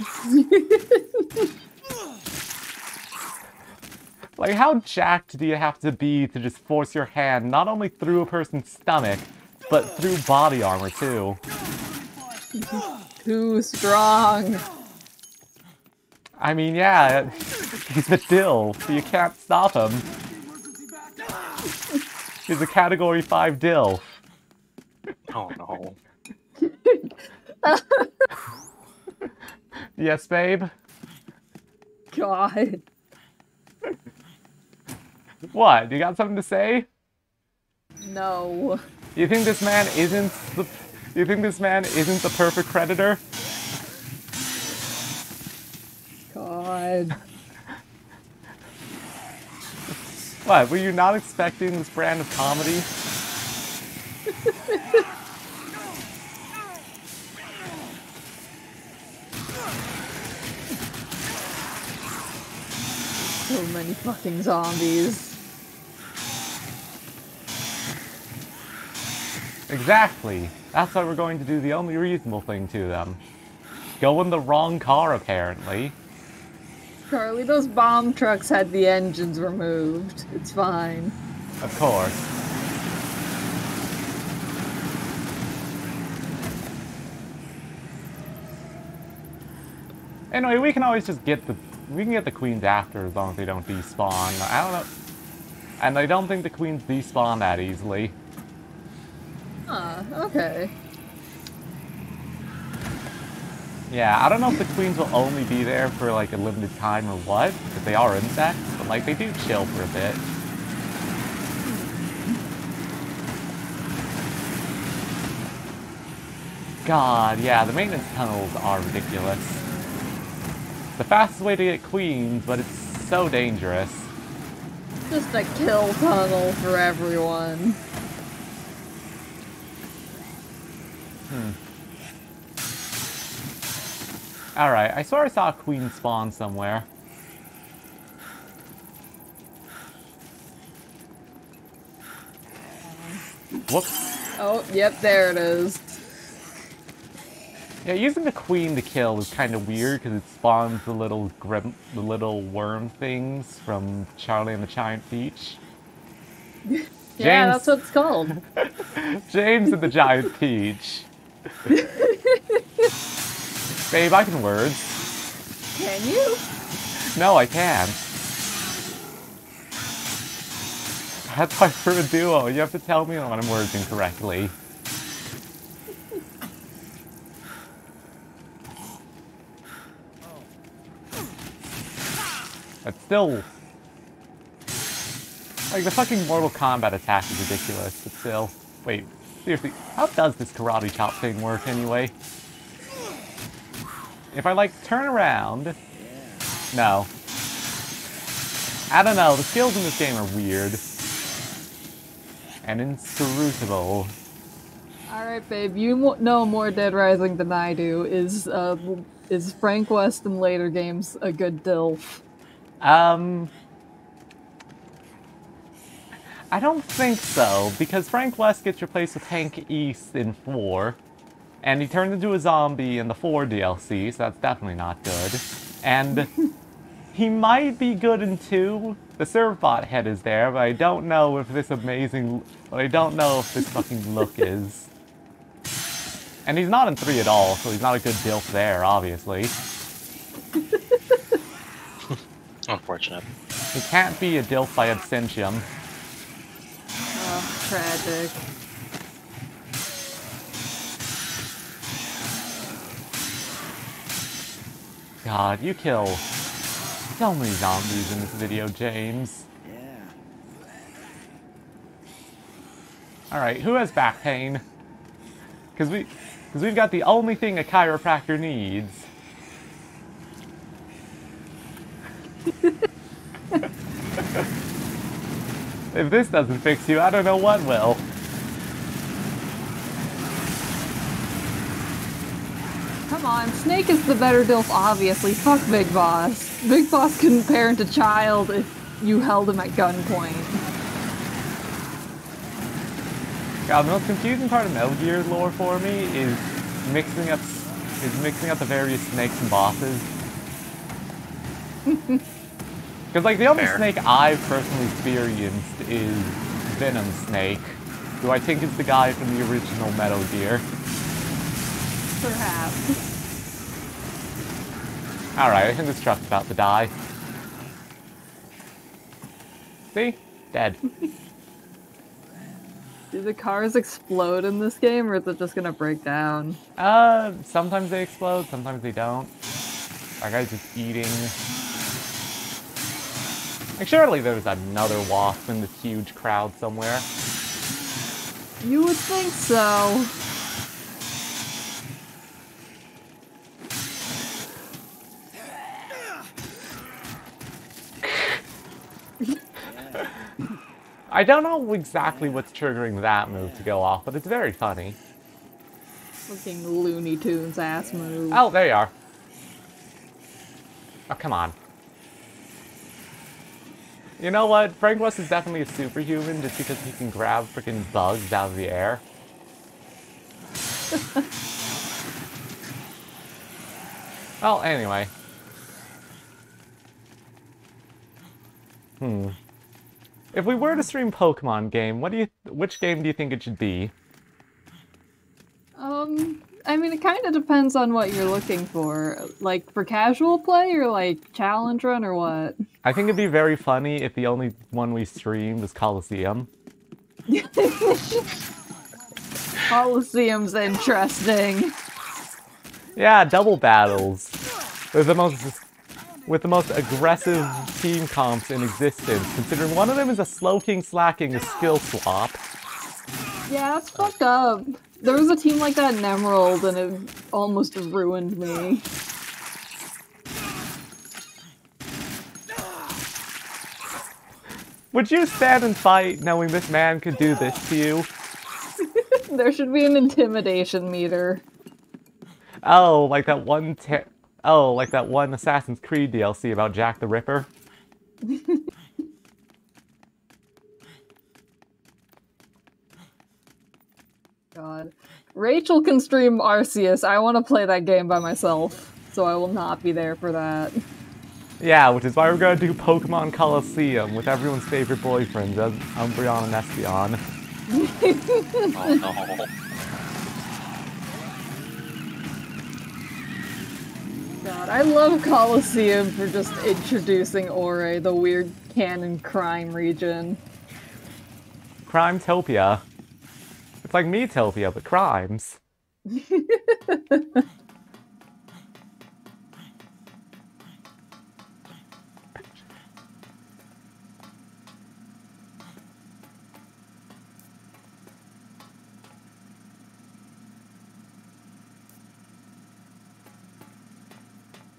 Like, how jacked do you have to be to just force your hand not only through a person's stomach, but through body armor too? Too strong. I mean, yeah, he's a dill, so you can't stop him. He's a Category 5 dill. Oh no. Yes, babe? God. What? You got something to say? No. You think this man isn't the... You think this man isn't the perfect predator? God. What, were you not expecting this brand of comedy? So many fucking zombies. Exactly. That's why we're going to do the only reasonable thing to them. Go in the wrong car, apparently. Charlie, those bomb trucks had the engines removed. It's fine. Of course. Anyway, we can always just get the... We can get the queens after as long as they don't despawn. I don't know... And I don't think the queens despawn that easily. Huh, okay. Yeah, I don't know if the queens will only be there for like a limited time or what, because they are insects, but like they do chill for a bit. God, yeah, the maintenance tunnels are ridiculous. The fastest way to get queens, but it's so dangerous. Just a kill tunnel for everyone. Alright, I swear I saw a queen spawn somewhere. Whoops. Oh, yep, there it is. Yeah, using the queen to kill is kind of weird because it spawns the little worm things from Charlie and the Giant Peach. Yeah, that's what it's called. James and the Giant Peach. Babe, I can words. Can you? No, I can't. That's why for a duo, you have to tell me when I'm wording correctly. But still... Like, the fucking Mortal Kombat attack is ridiculous, but still... Wait, seriously, how does this karate chop thing work anyway? If I, like, turn around... No. I don't know, the skills in this game are weird. And inscrutable. Alright, babe, you know more Dead Rising than I do. Is Frank West in later games a good DILF? I don't think so, because Frank West gets replaced with Hank East in 4, and he turned into a zombie in the 4 DLC, so that's definitely not good. And he might be good in 2. The Servbot head is there, but I don't know if this fucking look is. And he's not in 3 at all, so he's not a good DILF there, obviously. Unfortunate. He can't be a DILF by Absentium. Oh, tragic. God, you kill so many zombies in this video, James. Yeah. Alright, who has back pain? Because we've got the only thing a chiropractor needs. If this doesn't fix you, I don't know what will. Come on, Snake is the better DILF, obviously. Fuck Big Boss. Big Boss couldn't parent a child if you held him at gunpoint. God, the most confusing part of Metal Gear's lore for me is mixing up the various snakes and bosses. Because, like, the only Fair. snake I've personally experienced is Venom Snake, who I think is the guy from the original Metal Gear. Perhaps. Alright, I think this truck's about to die. See? Dead. Do the cars explode in this game, or is it just gonna break down? Sometimes they explode, sometimes they don't. That guy's just eating. Like, surely there's another wasp in this huge crowd somewhere. You would think so. I don't know exactly what's triggering that move to go off, but it's very funny. Fucking Looney Tunes ass move. Oh, there you are. Oh, come on. You know what? Frank West is definitely a superhuman just because he can grab freaking bugs out of the air. Well, anyway. If we were to stream Pokemon game, which game do you think it should be? I mean, it kind of depends on what you're looking for. Like, for casual play, or like challenge run, or what? I think it'd be very funny if the only one we streamed was Coliseum. Coliseum's interesting. Yeah, double battles. With the most aggressive team comps in existence, considering one of them is a Slowking slacking a skill swap. Yeah, that's fucked up. There was a team like that in Emerald, and it almost ruined me. Would you stand and fight knowing this man could do this to you? There should be an intimidation meter. Oh, like that one Assassin's Creed DLC about Jack the Ripper? God. Rachel can stream Arceus. I want to play that game by myself, so I will not be there for that. Yeah, which is why we're gonna do Pokemon Coliseum with everyone's favorite boyfriends, Umbreon and Espeon. Oh no. God, I love Coliseum for just introducing Ore, the weird canon crime region. Crimetopia. It's like Metopia, but crimes.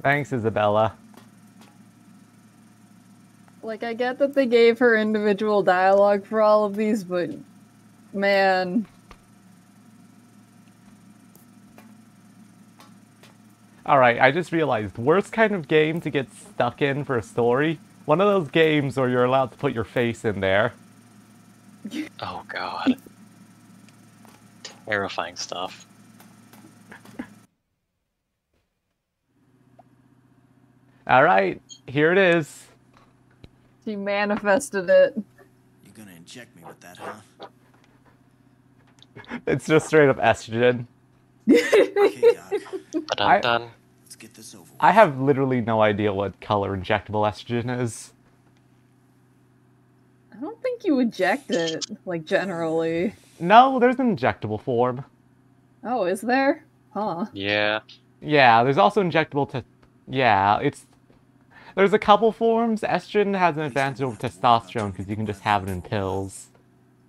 Thanks, Isabella. Like, I get that they gave her individual dialogue for all of these, but man, Alright, I just realized, worst kind of game to get stuck in for a story? One of those games where you're allowed to put your face in there. Oh god. Terrifying stuff. Alright, here it is. She manifested it. You're gonna inject me with that, huh? It's just straight up estrogen. Okay, Doc. Dun-dun-dun. Let's get this over with. I have literally no idea what color injectable estrogen is. I don't think you inject it, like, generally. No, there's an injectable form. Oh, is there? Huh. Yeah. Yeah, there's also injectable to... Yeah, it's... There's a couple forms. Estrogen has an advantage over testosterone because you can just have it in pills.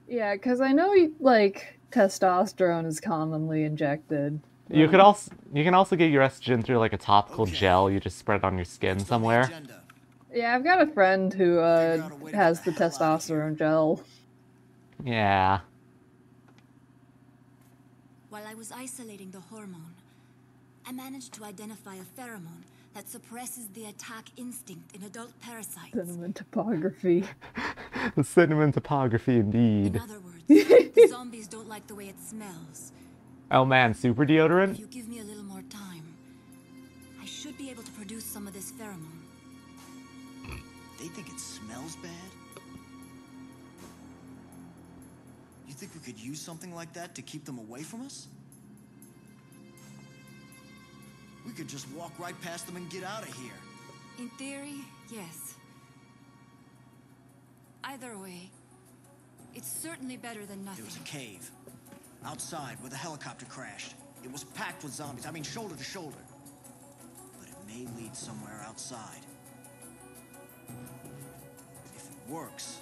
Yeah, because I know, like, testosterone is commonly injected. You can also get your estrogen through like a topical Okay. gel you just spread on your skin What's on the somewhere. agenda? Yeah, I've got a friend who out a way to has get the the hell outta here. testosterone gel. Yeah. While I was isolating the hormone, I managed to identify a pheromone that suppresses the attack instinct in adult parasites. Cinnamon topography. The cinnamon topography In indeed. other words, the zombies don't like the way it smells. Oh man, super If deodorant? you give me a little more time, I should be able to produce some of this pheromone. They think it smells bad? You think we could use something like that to keep them away from us? We could just walk right past them and get out of here. In theory, yes. Either way, it's certainly better than There was a nothing. cave. Outside, where the helicopter crashed. It was packed with zombies. I mean, shoulder to shoulder. But it may lead somewhere outside. If it works,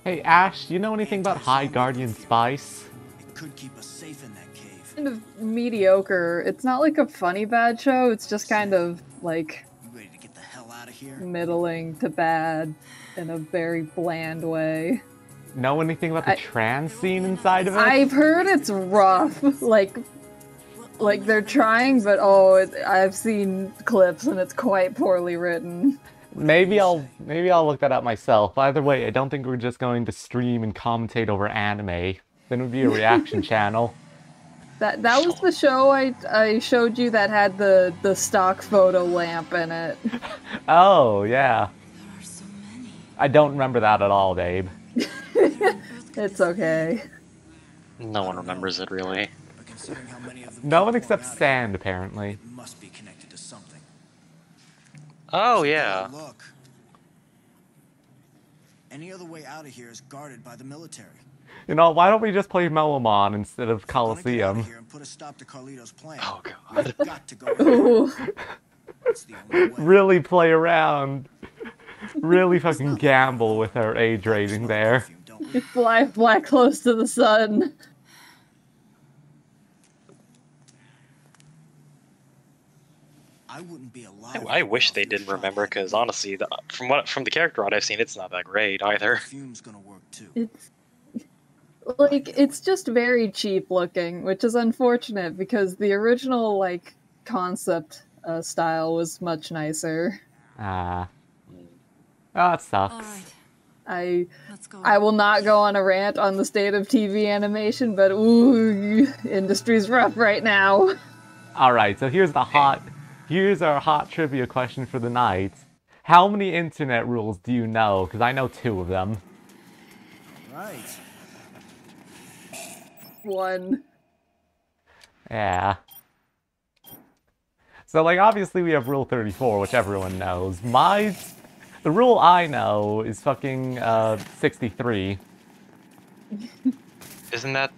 Hey Ash, do you know anything about High Guardian Spice? it could keep us safe in that cave. Kind of mediocre. It's not like a funny bad show, it's just kind of like You ready to get the hell out of here? middling to bad in a very bland way. Know anything about the trans scene inside of it? I've heard it's rough. Like they're trying, but I've seen clips and it's quite poorly written. Maybe I'll look that up myself. Either way, I don't think we're just going to stream and commentate over anime. Then it would be a reaction channel. That was the show I showed you that had the stock photo lamp in it. Oh, yeah. There are so many. I don't remember that at all, babe. It's okay. No one remembers it really. But considering how many of them No one keep pouring except out Sand, here, apparently. it must be connected to something. Oh yeah. Look. Any other way out of here is guarded by the military. You know, why don't we just play Melomon instead of We're gonna get out of Coliseum? here and put a stop to Carlito's plan. Oh god. We've got to go. Ooh. It's the only way. Really play around. Really fucking gamble with our age rating there. Perfume, don't we? Fly close to the sun. I wouldn't be alive. I wish they didn't remember, because honestly, from the character art I've seen, it's not that great either. Perfume's gonna work too. It's just very cheap looking, which is unfortunate because the original like concept style was much nicer. Ah. Oh, that sucks. All right, I let's go. will not go on a rant on the state of TV animation, but ooh, industry's rough right now. Alright, so here's our hot trivia question for the night. How many internet rules do you know? Because I know 2 of them. Right. One. Yeah. So, like, obviously we have Rule 34, which everyone knows. The rule I know is fucking, 63. Isn't that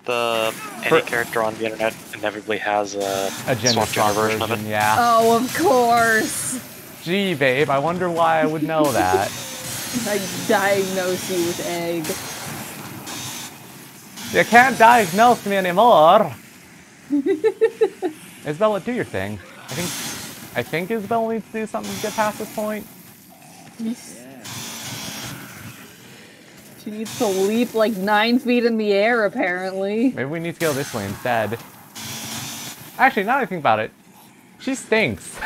any character on the internet inevitably has a A swapped gender version of it? yeah. Oh, of course. Gee, babe, I wonder why I would know that. I diagnose you with egg. You can't diagnose me anymore! Isabella, do your thing. I think Isabella needs to do something to get past this point. She needs to leap like 9 feet in the air, apparently. Maybe we need to go this way instead. Actually, now that I think about it, She stinks.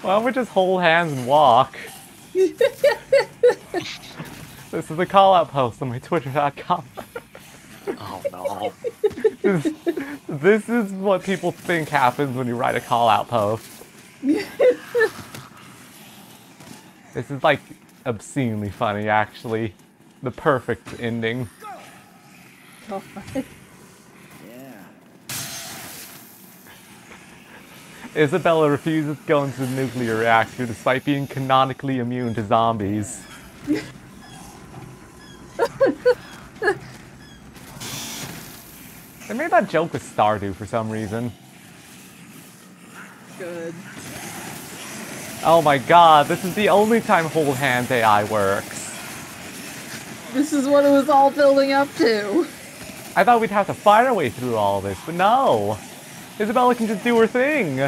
Why don't we just hold hands and walk? This is a call-out post on my twitter.com. Oh no. This is what people think happens when you write a call-out post. This is like obscenely funny, actually. The perfect ending. God. Yeah. Isabella refuses to go into the nuclear reactor despite being canonically immune to zombies. They made that joke with Stardew for some reason. Good. Oh my god, this is the only time Hold Hands AI works. This is what it was all building up to. I thought we'd have to fight our way through all this, but no! Isabella can just do her thing!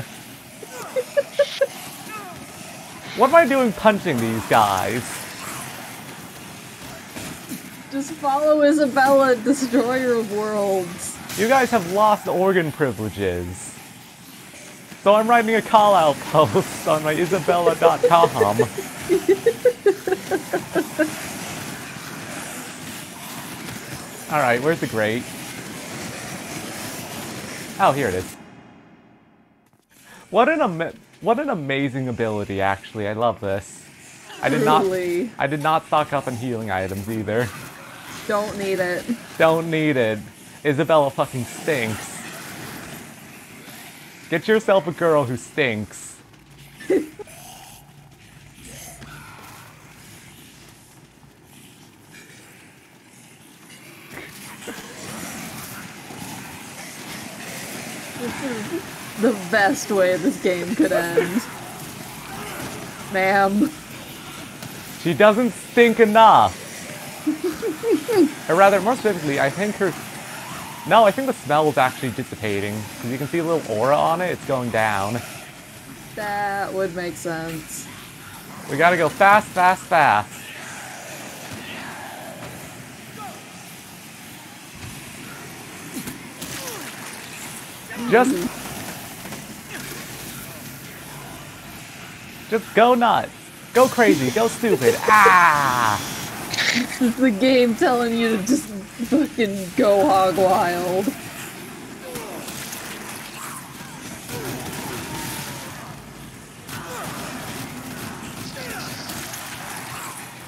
What am I doing punching these guys? Just follow Isabella, destroyer of worlds. You guys have lost organ privileges. So I'm writing a call-out post on my Isabella.com. Alright, where's the grate? Oh, here it is. What an amazing ability, actually. I love this. I did not stock up on healing items either. Don't need it. Don't need it. Isabella fucking stinks. Get yourself a girl who stinks. This is the best way this game could end. Ma'am. She doesn't stink enough. Or rather, more specifically, I think her... No, I think the smell is actually dissipating. Because you can see a little aura on it, it's going down. That would make sense. We gotta go fast, fast, fast. Just go nuts. Go crazy. Go stupid. Ah! This is the game telling you to just fucking go hog wild.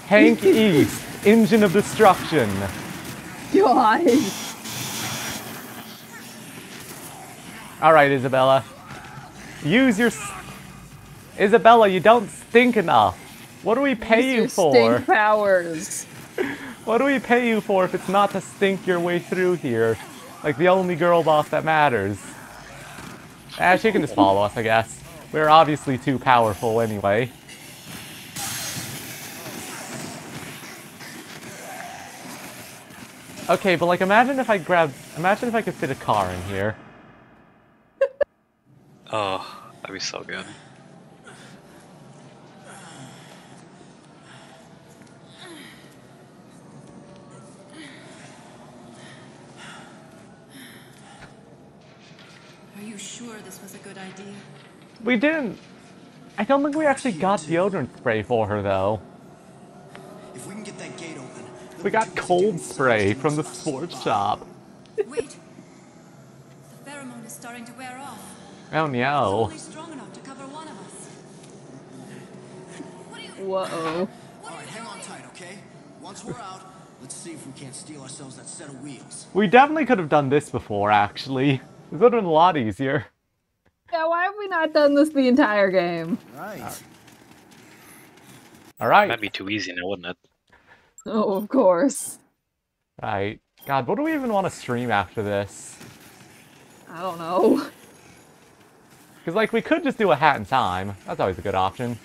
Hank East, Engine of Destruction. God. Alright, Isabella. Use your... Isabella, you don't stink enough. What do we pay you for? Stink powers. What do we pay you for if it's not to stink your way through here? Like the only girl boss that matters. She can just follow us, I guess. We're obviously too powerful anyway. Okay, but like imagine if I could fit a car in here. Oh, that'd be so good. Are you sure this was a good idea? We didn't. I don't think we actually got deodorant spray for her though. If we can get that gate open, We got cold spray from the sports shop. Wait. The pheromone is starting to wear off. Oh It's no. only strong enough to cover one of us. What do you... Whoa. Alright, hang on tight, okay? Once we're out, let's see if we can't steal ourselves that set of wheels. We definitely could have done this before, actually. This would have been a lot easier. Yeah, why have we not done this the entire game? Right. Alright. That'd be too easy now, wouldn't it? Oh, of course. Right. God, what do we even want to stream after this? I don't know. Because, like, we could just do a Hat in Time. That's always a good option.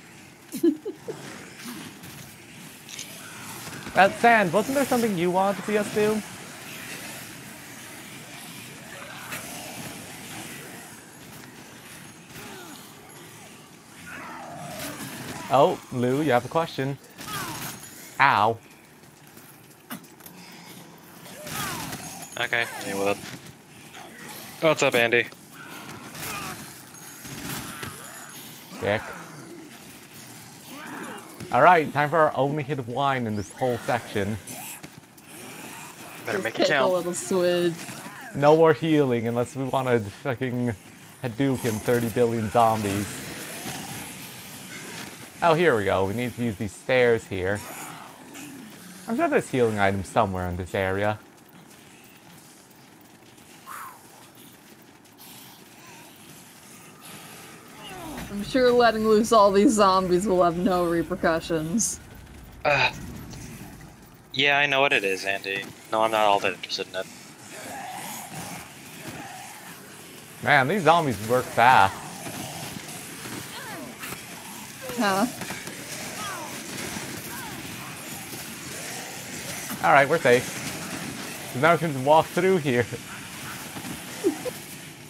Sand, wasn't there something you wanted to see us do? Oh, Lou, you have a question. Ow. Okay, deal with it. What's up, Andy? Dick. Alright, time for our only hit of wine in this whole section. Better make it Take a count. little swig. No more healing unless we want to fucking Hadouken 30 billion zombies. Oh, here we go. We need to use these stairs here. I'm sure there's healing items somewhere in this area. I'm sure letting loose all these zombies will have no repercussions. Yeah, I know what it is, Andy. No, I'm not all that interested in it. Man, these zombies work fast. Huh? Alright, we're safe. So now we can just walk through here.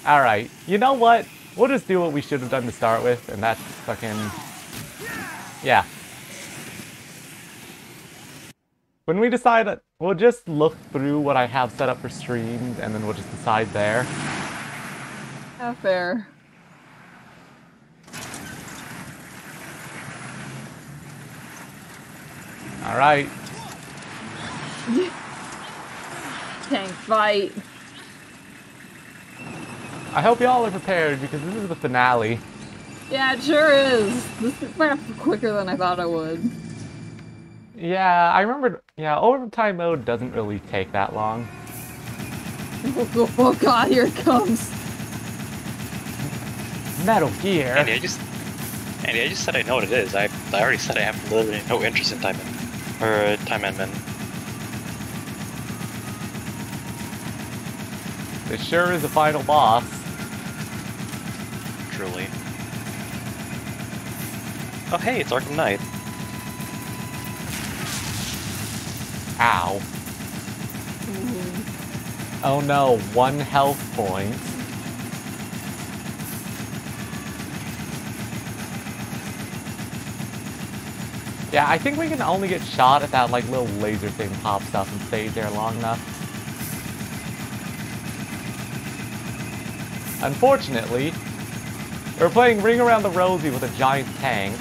Alright, you know what? We'll just do what we should have done to start with, and that's fucking... Yeah. When we decide that, we'll just look through what I have set up for streams, and then we'll just decide there. How fair. Alright. Tank fight. I hope y'all are prepared, because this is the finale. Yeah, it sure is. This is quicker than I thought it would. Yeah, I remember... Yeah, overtime mode doesn't really take that long. Oh god, here it comes. Metal Gear. Andy, I just said I know what it is. I already said I have literally no interest in Time Admin. This sure is the final boss. Truly. Oh hey, it's Arkham Knight. Ow. Oh no, 1 health point. Yeah, I think we can only get shot if that like little laser thing pops up and stays there long enough. Unfortunately, we're playing Ring Around the Rosie with a giant tank.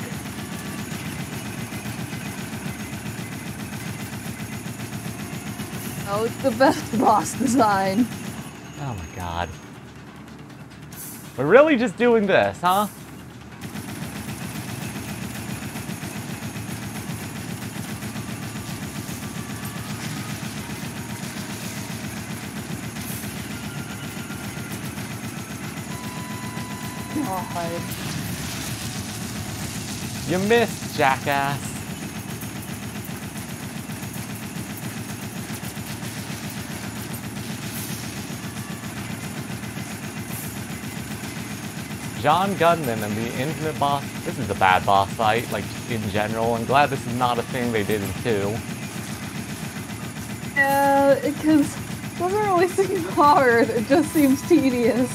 Oh, it's the best boss design. Oh my god. We're really just doing this, huh? God. You missed, jackass. John Gunman and the Infinite Boss. This is a bad boss fight, like, in general. I'm glad this is not a thing they did in 2. Yeah, because it doesn't really seem hard, it just seems tedious.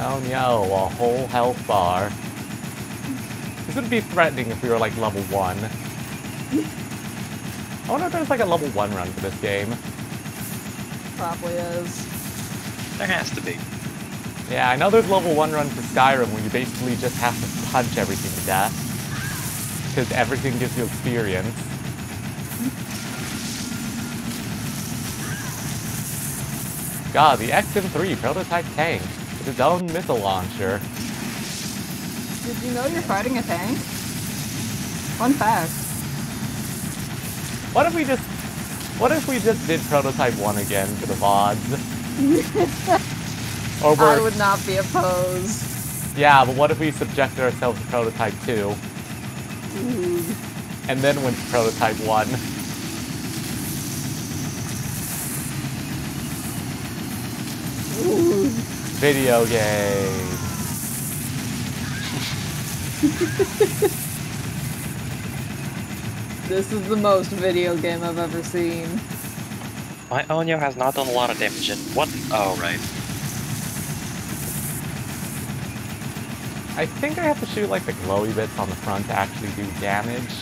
Oh no, a whole health bar. This would be threatening if we were like level 1. I wonder if there's like a level 1 run for this game. Probably is. There has to be. Yeah, I know there's level 1 run for Skyrim where you basically just have to punch everything to death. Because everything gives you experience. God, the XM3 prototype tank with its own missile launcher. Did you know you're fighting a tank? Fun fact. What if we just did prototype 1 again for the VODs? Or I would not be opposed. Yeah, but what if we subjected ourselves to prototype 2? Ooh. And then went to prototype 1? Ooh. Video game. This is the most video game I've ever seen. My Onyo has not done a lot of damage in what? Oh, right. I think I have to shoot like the glowy bits on the front to actually do damage.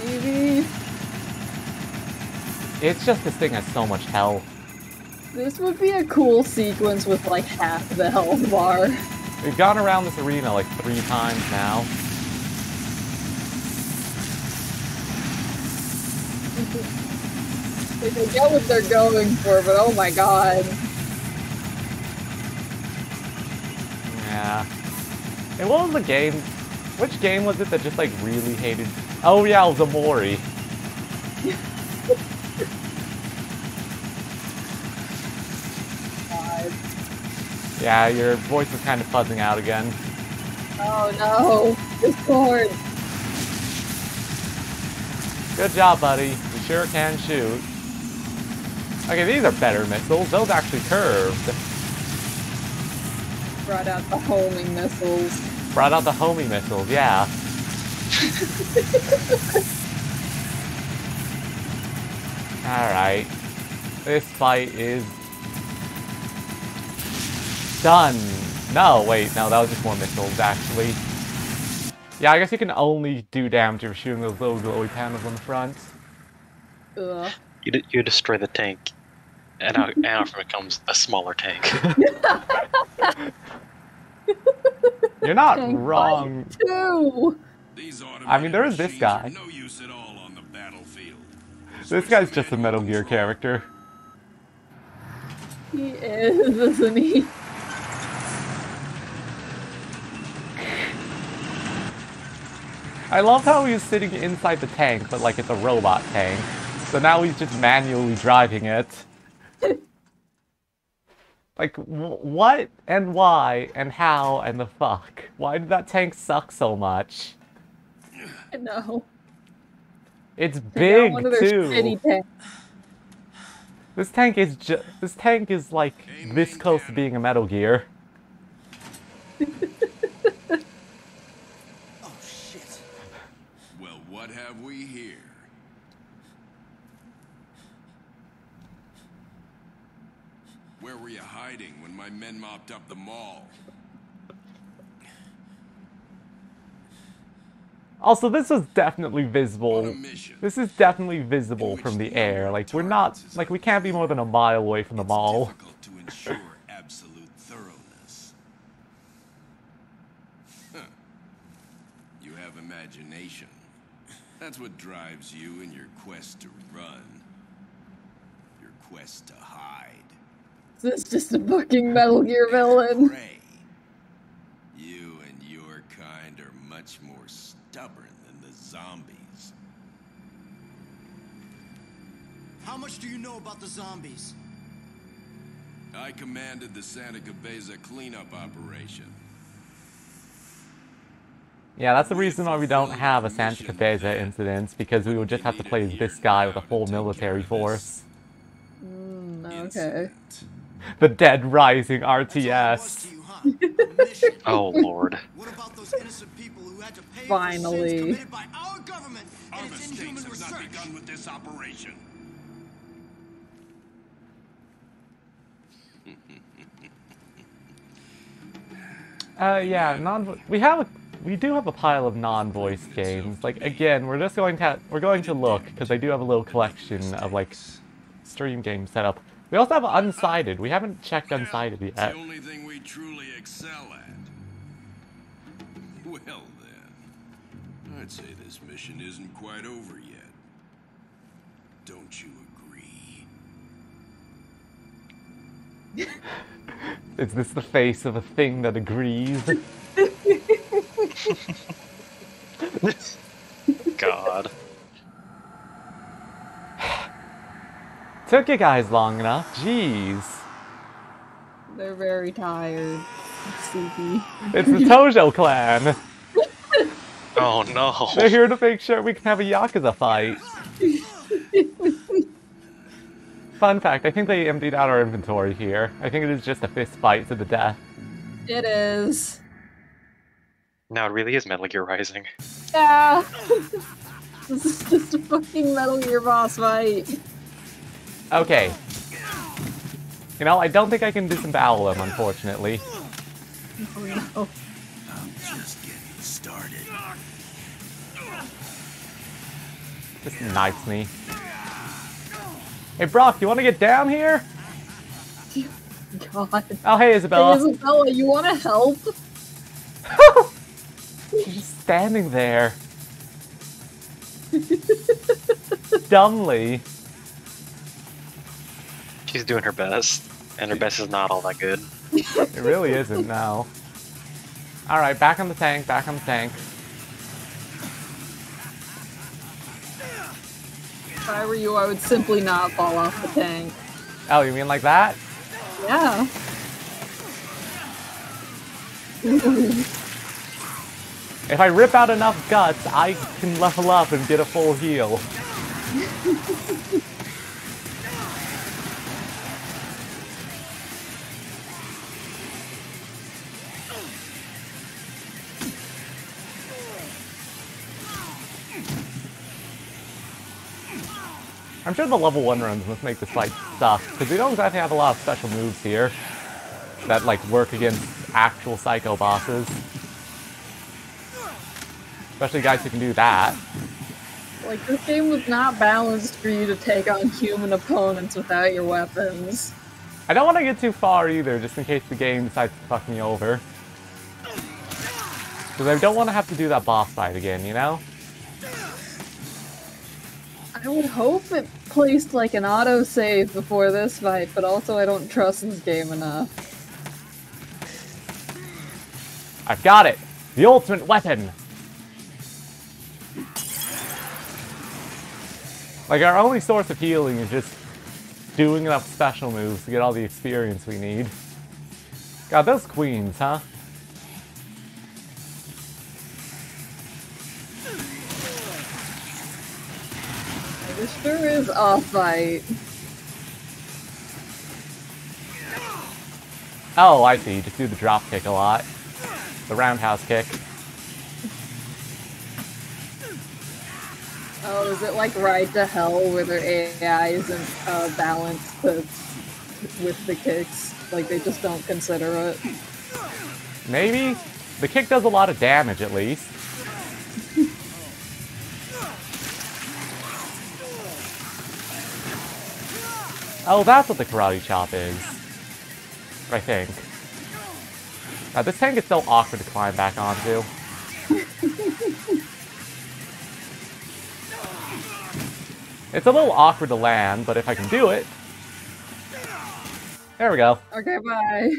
Maybe. It's just this thing has so much health. This would be a cool sequence with like half the health bar. We've gone around this arena like 3 times now. Like, I get what they're going for, but oh my god. Yeah. And what was the game? Which game was it that just like really hated? Oh yeah, it was Amori. God. Yeah, your voice is kind of fuzzing out again. Oh no, Discord. Good job, buddy. You sure can shoot. Okay, these are better missiles. Those actually curved. Brought out the homing missiles. Brought out the homing missiles, yeah. Alright. This fight is done. No, wait, no, that was just more missiles, actually. Yeah, I guess you can only do damage if you're shooting those little glowy panels on the front. Ugh. You destroy the tank, and out from it comes a smaller tank. You're not Tank wrong. fight too. I mean, there is this guy. No use at all on the battlefield. This guy's just a Metal Gear character. He is, isn't he? I love how he's sitting inside the tank, but like it's a robot tank. So now he's just manually driving it. Like, what and why and how and the fuck? Why did that tank suck so much? I know. It's They got big one of their too. shitty tanks. This tank is like this close to being a Metal Gear. Oh, shit. Well, what have we here? Where were you hiding when my men mopped up the mall? Also, this was definitely visible. On a mission. This is definitely visible from the air. Like, we're not, like, we can't be more than a mile away from the mall. Difficult to ensure absolute thoroughness. Huh. You have imagination. That's what drives you in your quest to run. Your quest to hide. This is just a fucking Metal Gear villain. Prey. You and your kind are much more stubborn than the zombies. How much do you know about the zombies? I commanded the Santa Cabeza cleanup operation. Yeah, that's the reason why we don't have a Santa Cabeza incident, because we would just have to play as this guy with a whole military force. Okay. Incident. The Dead Rising That's all it was RTS. to you, huh? A mission. Oh lord. What about those innocent people who had to pay Finally. for sins committed by our government Our and its inhuman mistakes have not research? begun with this operation. Yeah, we do have a pile of non-voice games. Like, again, we're going to look, because I do have a little collection of, like, stream games set up. We also have Unsighted. We haven't checked Unsighted It's yet. the only thing we truly excel at. Well then, I'd say this mission isn't quite over yet. Don't you agree? Is this the face of a thing that agrees? God. Took you guys long enough. Jeez. They're very tired. Sleepy. It's the Tojo clan. Oh no. They're here to make sure we can have a Yakuza fight. Fun fact, I think they emptied out our inventory here. I think it is just a fist fight to the death. It is. Now it really is Metal Gear Rising. Yeah. This is just a fucking Metal Gear boss fight. Okay. You know, I don't think I can disembowel him, unfortunately. Oh no. I'm just getting started. Just knifes me. Hey, Brock, you want to get down here? God. Oh, hey, Hey, Isabella. Isabella, you want to help? She's just standing there. Dumbly. She's doing her best, and her best is not all that good. It really isn't now. Alright, back on the tank, back on the tank. If I were you, I would simply not fall off the tank. Oh, you mean like that? Yeah. If I rip out enough guts, I can level up and get a full heal. I'm sure the level 1 runs must make this fight suck, because we don't exactly have a lot of special moves here that, like, work against actual Psycho bosses. Especially guys who can do that. Like, this game was not balanced for you to take on human opponents without your weapons. I don't want to get too far either, just in case the game decides to fuck me over. Because I don't want to have to do that boss fight again, you know? I would hope it placed like an autosave before this fight, but also I don't trust this game enough. I've got it! The ultimate weapon! Like, our only source of healing is just doing enough special moves to get all the experience we need. God, those queens, huh? This sure is a fight. Oh, I see. Just do the drop kick a lot. The roundhouse kick. Oh, is it like Ride to Hell where their AI isn't balanced with the kicks? Like they just don't consider it? Maybe? The kick does a lot of damage, at least. Oh, that's what the karate chop is. I think. Now, this tank is so awkward to climb back onto. It's a little awkward to land, but if I can do it... There we go. Okay, bye.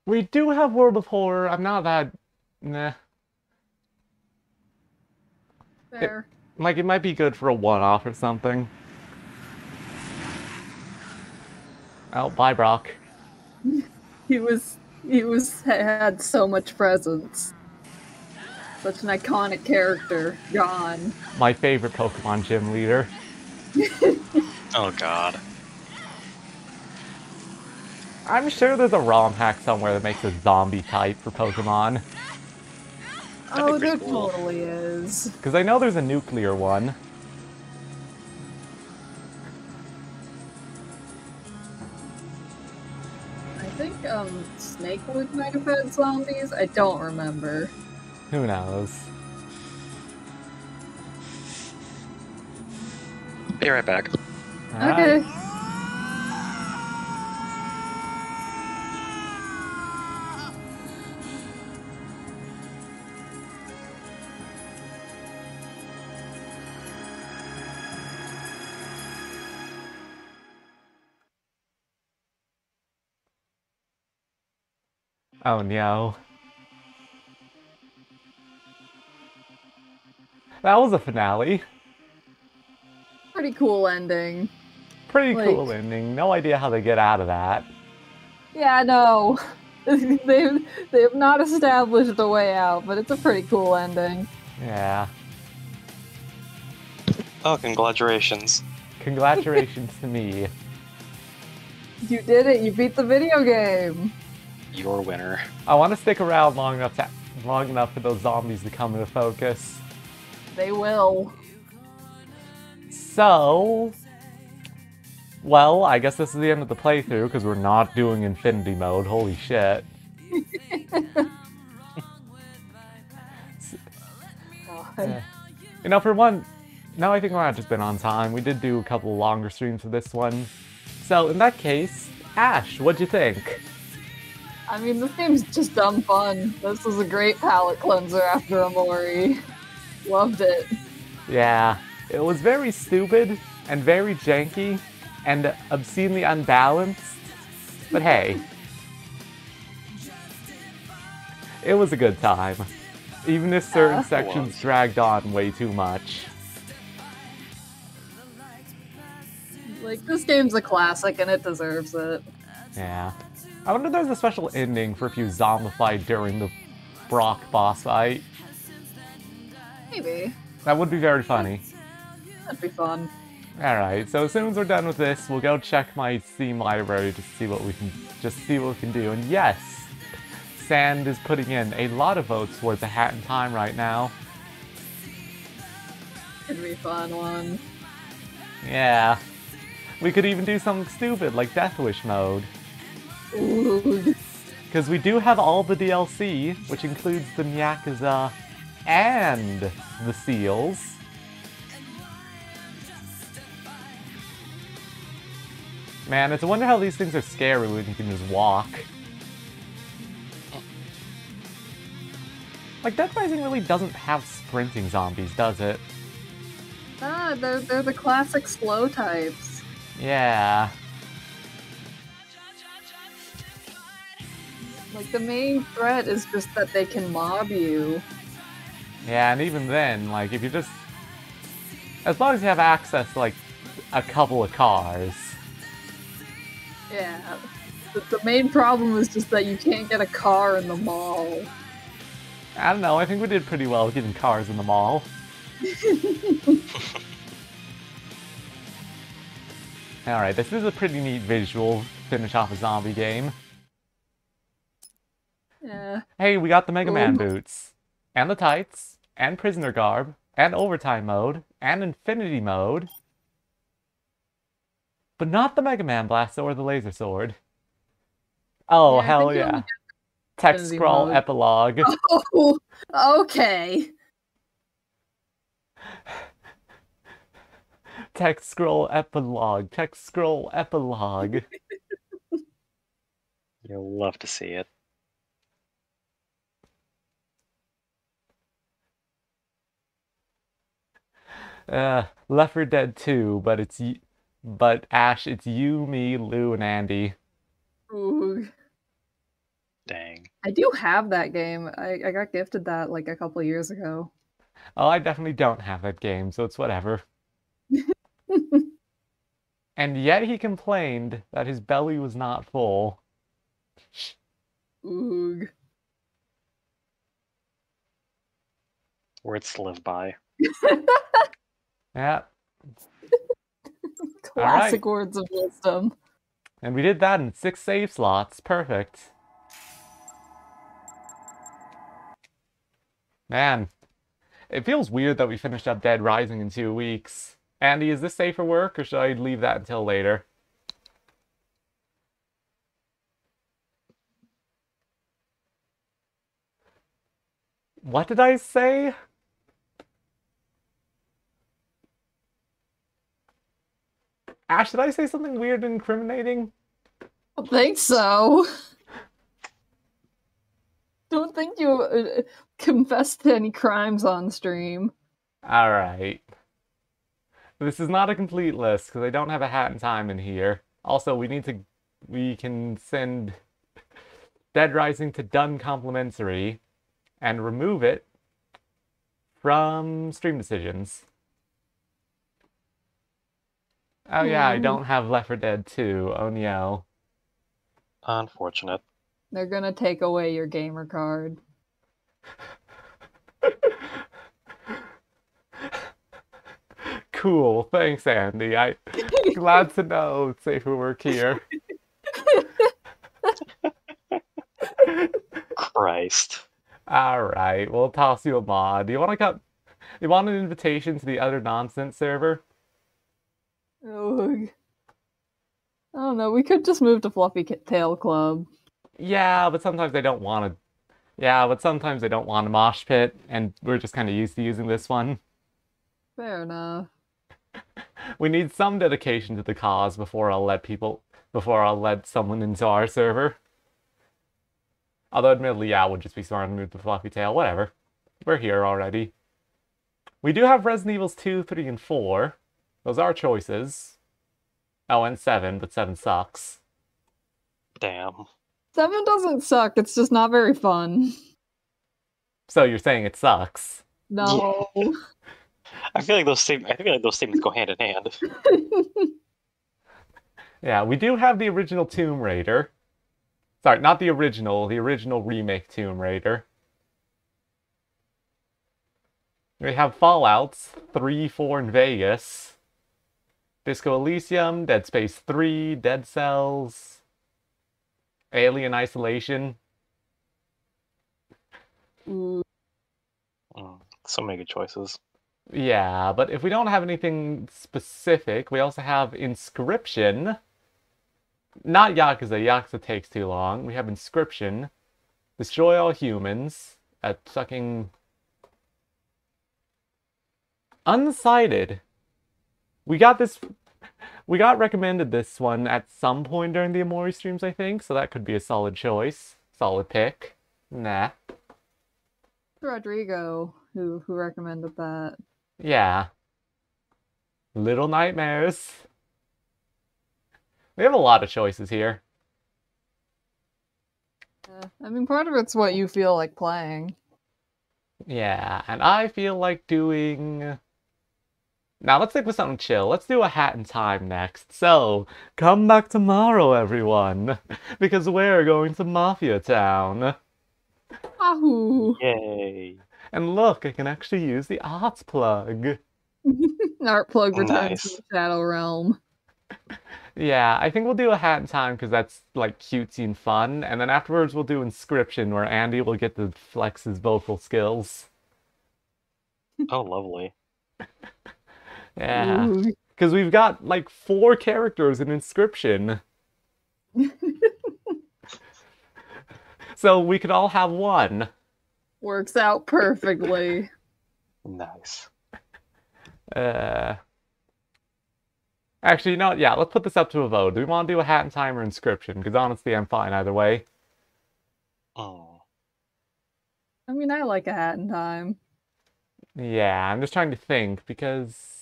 We do have World of Horror. I'm not that... Nah. Fair. Like, it might be good for a one-off or something. Oh, bye, Brock. He had so much presence. Such an iconic character. Gone. My favorite Pokemon gym leader. Oh god. I'm sure there's a ROM hack somewhere that makes a zombie type for Pokemon. Oh, pretty there cool. totally is. Because I know there's a nuclear one. I think Snakewood might have had zombies. I don't remember. Who knows? Be right back. Okay. Oh no. That was a finale. Pretty cool ending. Pretty Like- cool ending. No idea how they get out of that. Yeah, no. they have not established a way out, but it's a pretty cool ending. Yeah. Oh, congratulations. Congratulations to me. You did it. You beat the video game. Your winner. I want to stick around long enough for those zombies to come into focus. They will. So, well, I guess this is the end of the playthrough because we're not doing Infinity Mode. Holy shit. God. You know, for one, now I think we've just been on time. We did do a couple longer streams for this one. So in that case, Ash, what'd you think? I mean, this game's just dumb fun. This was a great palate cleanser after Amori. Loved it. Yeah, it was very stupid and very janky and obscenely unbalanced, but hey, it was a good time, even if certain sections dragged on way too much. Like, this game's a classic and it deserves it. Yeah. I wonder if there's a special ending for if you zombified during the Brock boss fight. Maybe. That would be very funny. That'd be fun. Alright, so as soon as we're done with this, we'll go check my Steam library to see what we can do. And yes, Sand is putting in a lot of votes towards a Hat in Time right now. Could be a fun one. Yeah. We could even do something stupid like Death Wish mode. Ooh. Because we do have all the DLC, which includes the Myakuza and the Seals. Man, it's a wonder how these things are scary when you can just walk. Like, Dead Rising really doesn't have sprinting zombies, does it? Ah, they're the classic slow types. Yeah. Like, the main threat is just that they can mob you. Yeah, and even then, like, if you just... As long as you have access to, like, a couple of cars. Yeah. The main problem is just that you can't get a car in the mall. I don't know, I think we did pretty well getting cars in the mall. Alright, this is a pretty neat visual to finish off a zombie game. Yeah. Hey, we got the Mega Man boots, and the tights, and prisoner garb, and overtime mode, and infinity mode. But not the Mega Man blaster or the laser sword. Oh, Yeah, I hell think you only yeah. Text Infinity scroll mode. epilogue. Oh, okay. Text scroll epilogue. Text scroll epilogue. You'll love to see it. Left 4 Dead 2, but Ash, it's you, me, Lou, and Andy. Ooh. Dang. I do have that game. I got gifted that like a couple years ago. Oh, I definitely don't have that game, so it's whatever. And yet he complained that his belly was not full. Ooh. Words to live by. Yeah. Classic words of wisdom. And we did that in 6 save slots. Perfect. Man, it feels weird that we finished up Dead Rising in 2 weeks. Andy, is this safe for work, or should I leave that until later? What did I say? Ash, did I say something weird and incriminating? I don't think so. Don't think you confessed to any crimes on stream. Alright. This is not a complete list, because I don't have a Hat in Time in here. Also, we can send Dead Rising to Done Complimentary and remove it from stream decisions. Oh yeah, I don't have Left 4 Dead 2. Oh no. Unfortunate. They're gonna take away your gamer card. Cool, thanks Andy. Glad to know it's safe for work here. Christ. Alright, we'll toss you a mod. Do you want to come? You want an invitation to the other nonsense server? Ugh. I don't know, we could just move to Fluffy Tail Club. Yeah, but sometimes they don't want to. Yeah, but sometimes they don't want a mosh pit, and we're just kind of used to using this one. Fair enough. We need some dedication to the cause before I'll let someone into our server. Although admittedly, yeah, it would just be smart to move the fluffy tail. Whatever. We're here already. We do have Resident Evils 2, 3, and 4. Those are choices. Oh, and 7, but 7 sucks. Damn. 7 doesn't suck, it's just not very fun. So you're saying it sucks? No. I feel like those statements go hand in hand. Yeah, we do have the original Tomb Raider. Sorry, not the original remake Tomb Raider. We have Fallouts 3, 4, and Vegas. Disco Elysium, Dead Space 3, Dead Cells, Alien Isolation. So many good choices. Yeah, but if we don't have anything specific, we also have Inscription. Not Yakuza. Yakuza takes too long. We have Inscription. Destroy All Humans. At fucking... Unsighted. We got recommended this one at some point during the Amori streams, I think, so that could be a solid choice. Solid pick. Nah. Rodrigo, who recommended that. Yeah. Little Nightmares. We have a lot of choices here. I mean, part of it's what you feel like playing. Yeah, and I feel like doing... Now, let's stick with something chill. Let's do a Hat in Time next. So, come back tomorrow, everyone, because we're going to Mafia Town. Ahoo! Yay. And look, I can actually use the arts plug. Art plug returns Nice. to the Shadow Realm. Yeah, I think we'll do a Hat in Time because that's, like, cutesy and fun. And then afterwards we'll do Inscription, where Andy will get to flex his vocal skills. Oh, lovely. Yeah. Ooh. Because we've got, like, 4 characters in Inscription. So we could all have one. Works out perfectly. Nice. Actually, you know what? Yeah, let's put this up to a vote. Do we want to do a Hat in Time or Inscription? Because honestly, I'm fine either way. Oh. I mean, I like a Hat in Time. Yeah, I'm just trying to think because...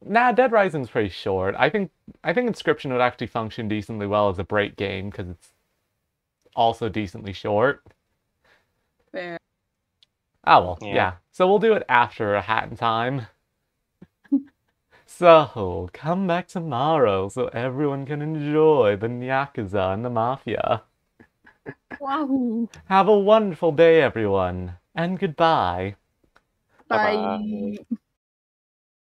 Nah, Dead Rising's pretty short. I think Inscription would actually function decently well as a break game because it's also decently short. Fair. Oh well, Yeah. yeah. So we'll do it after a Hat in Time. So, come back tomorrow so everyone can enjoy the Yakuza and the Mafia. Wahoo! Have a wonderful day, everyone, and goodbye. Bye. Bye-bye.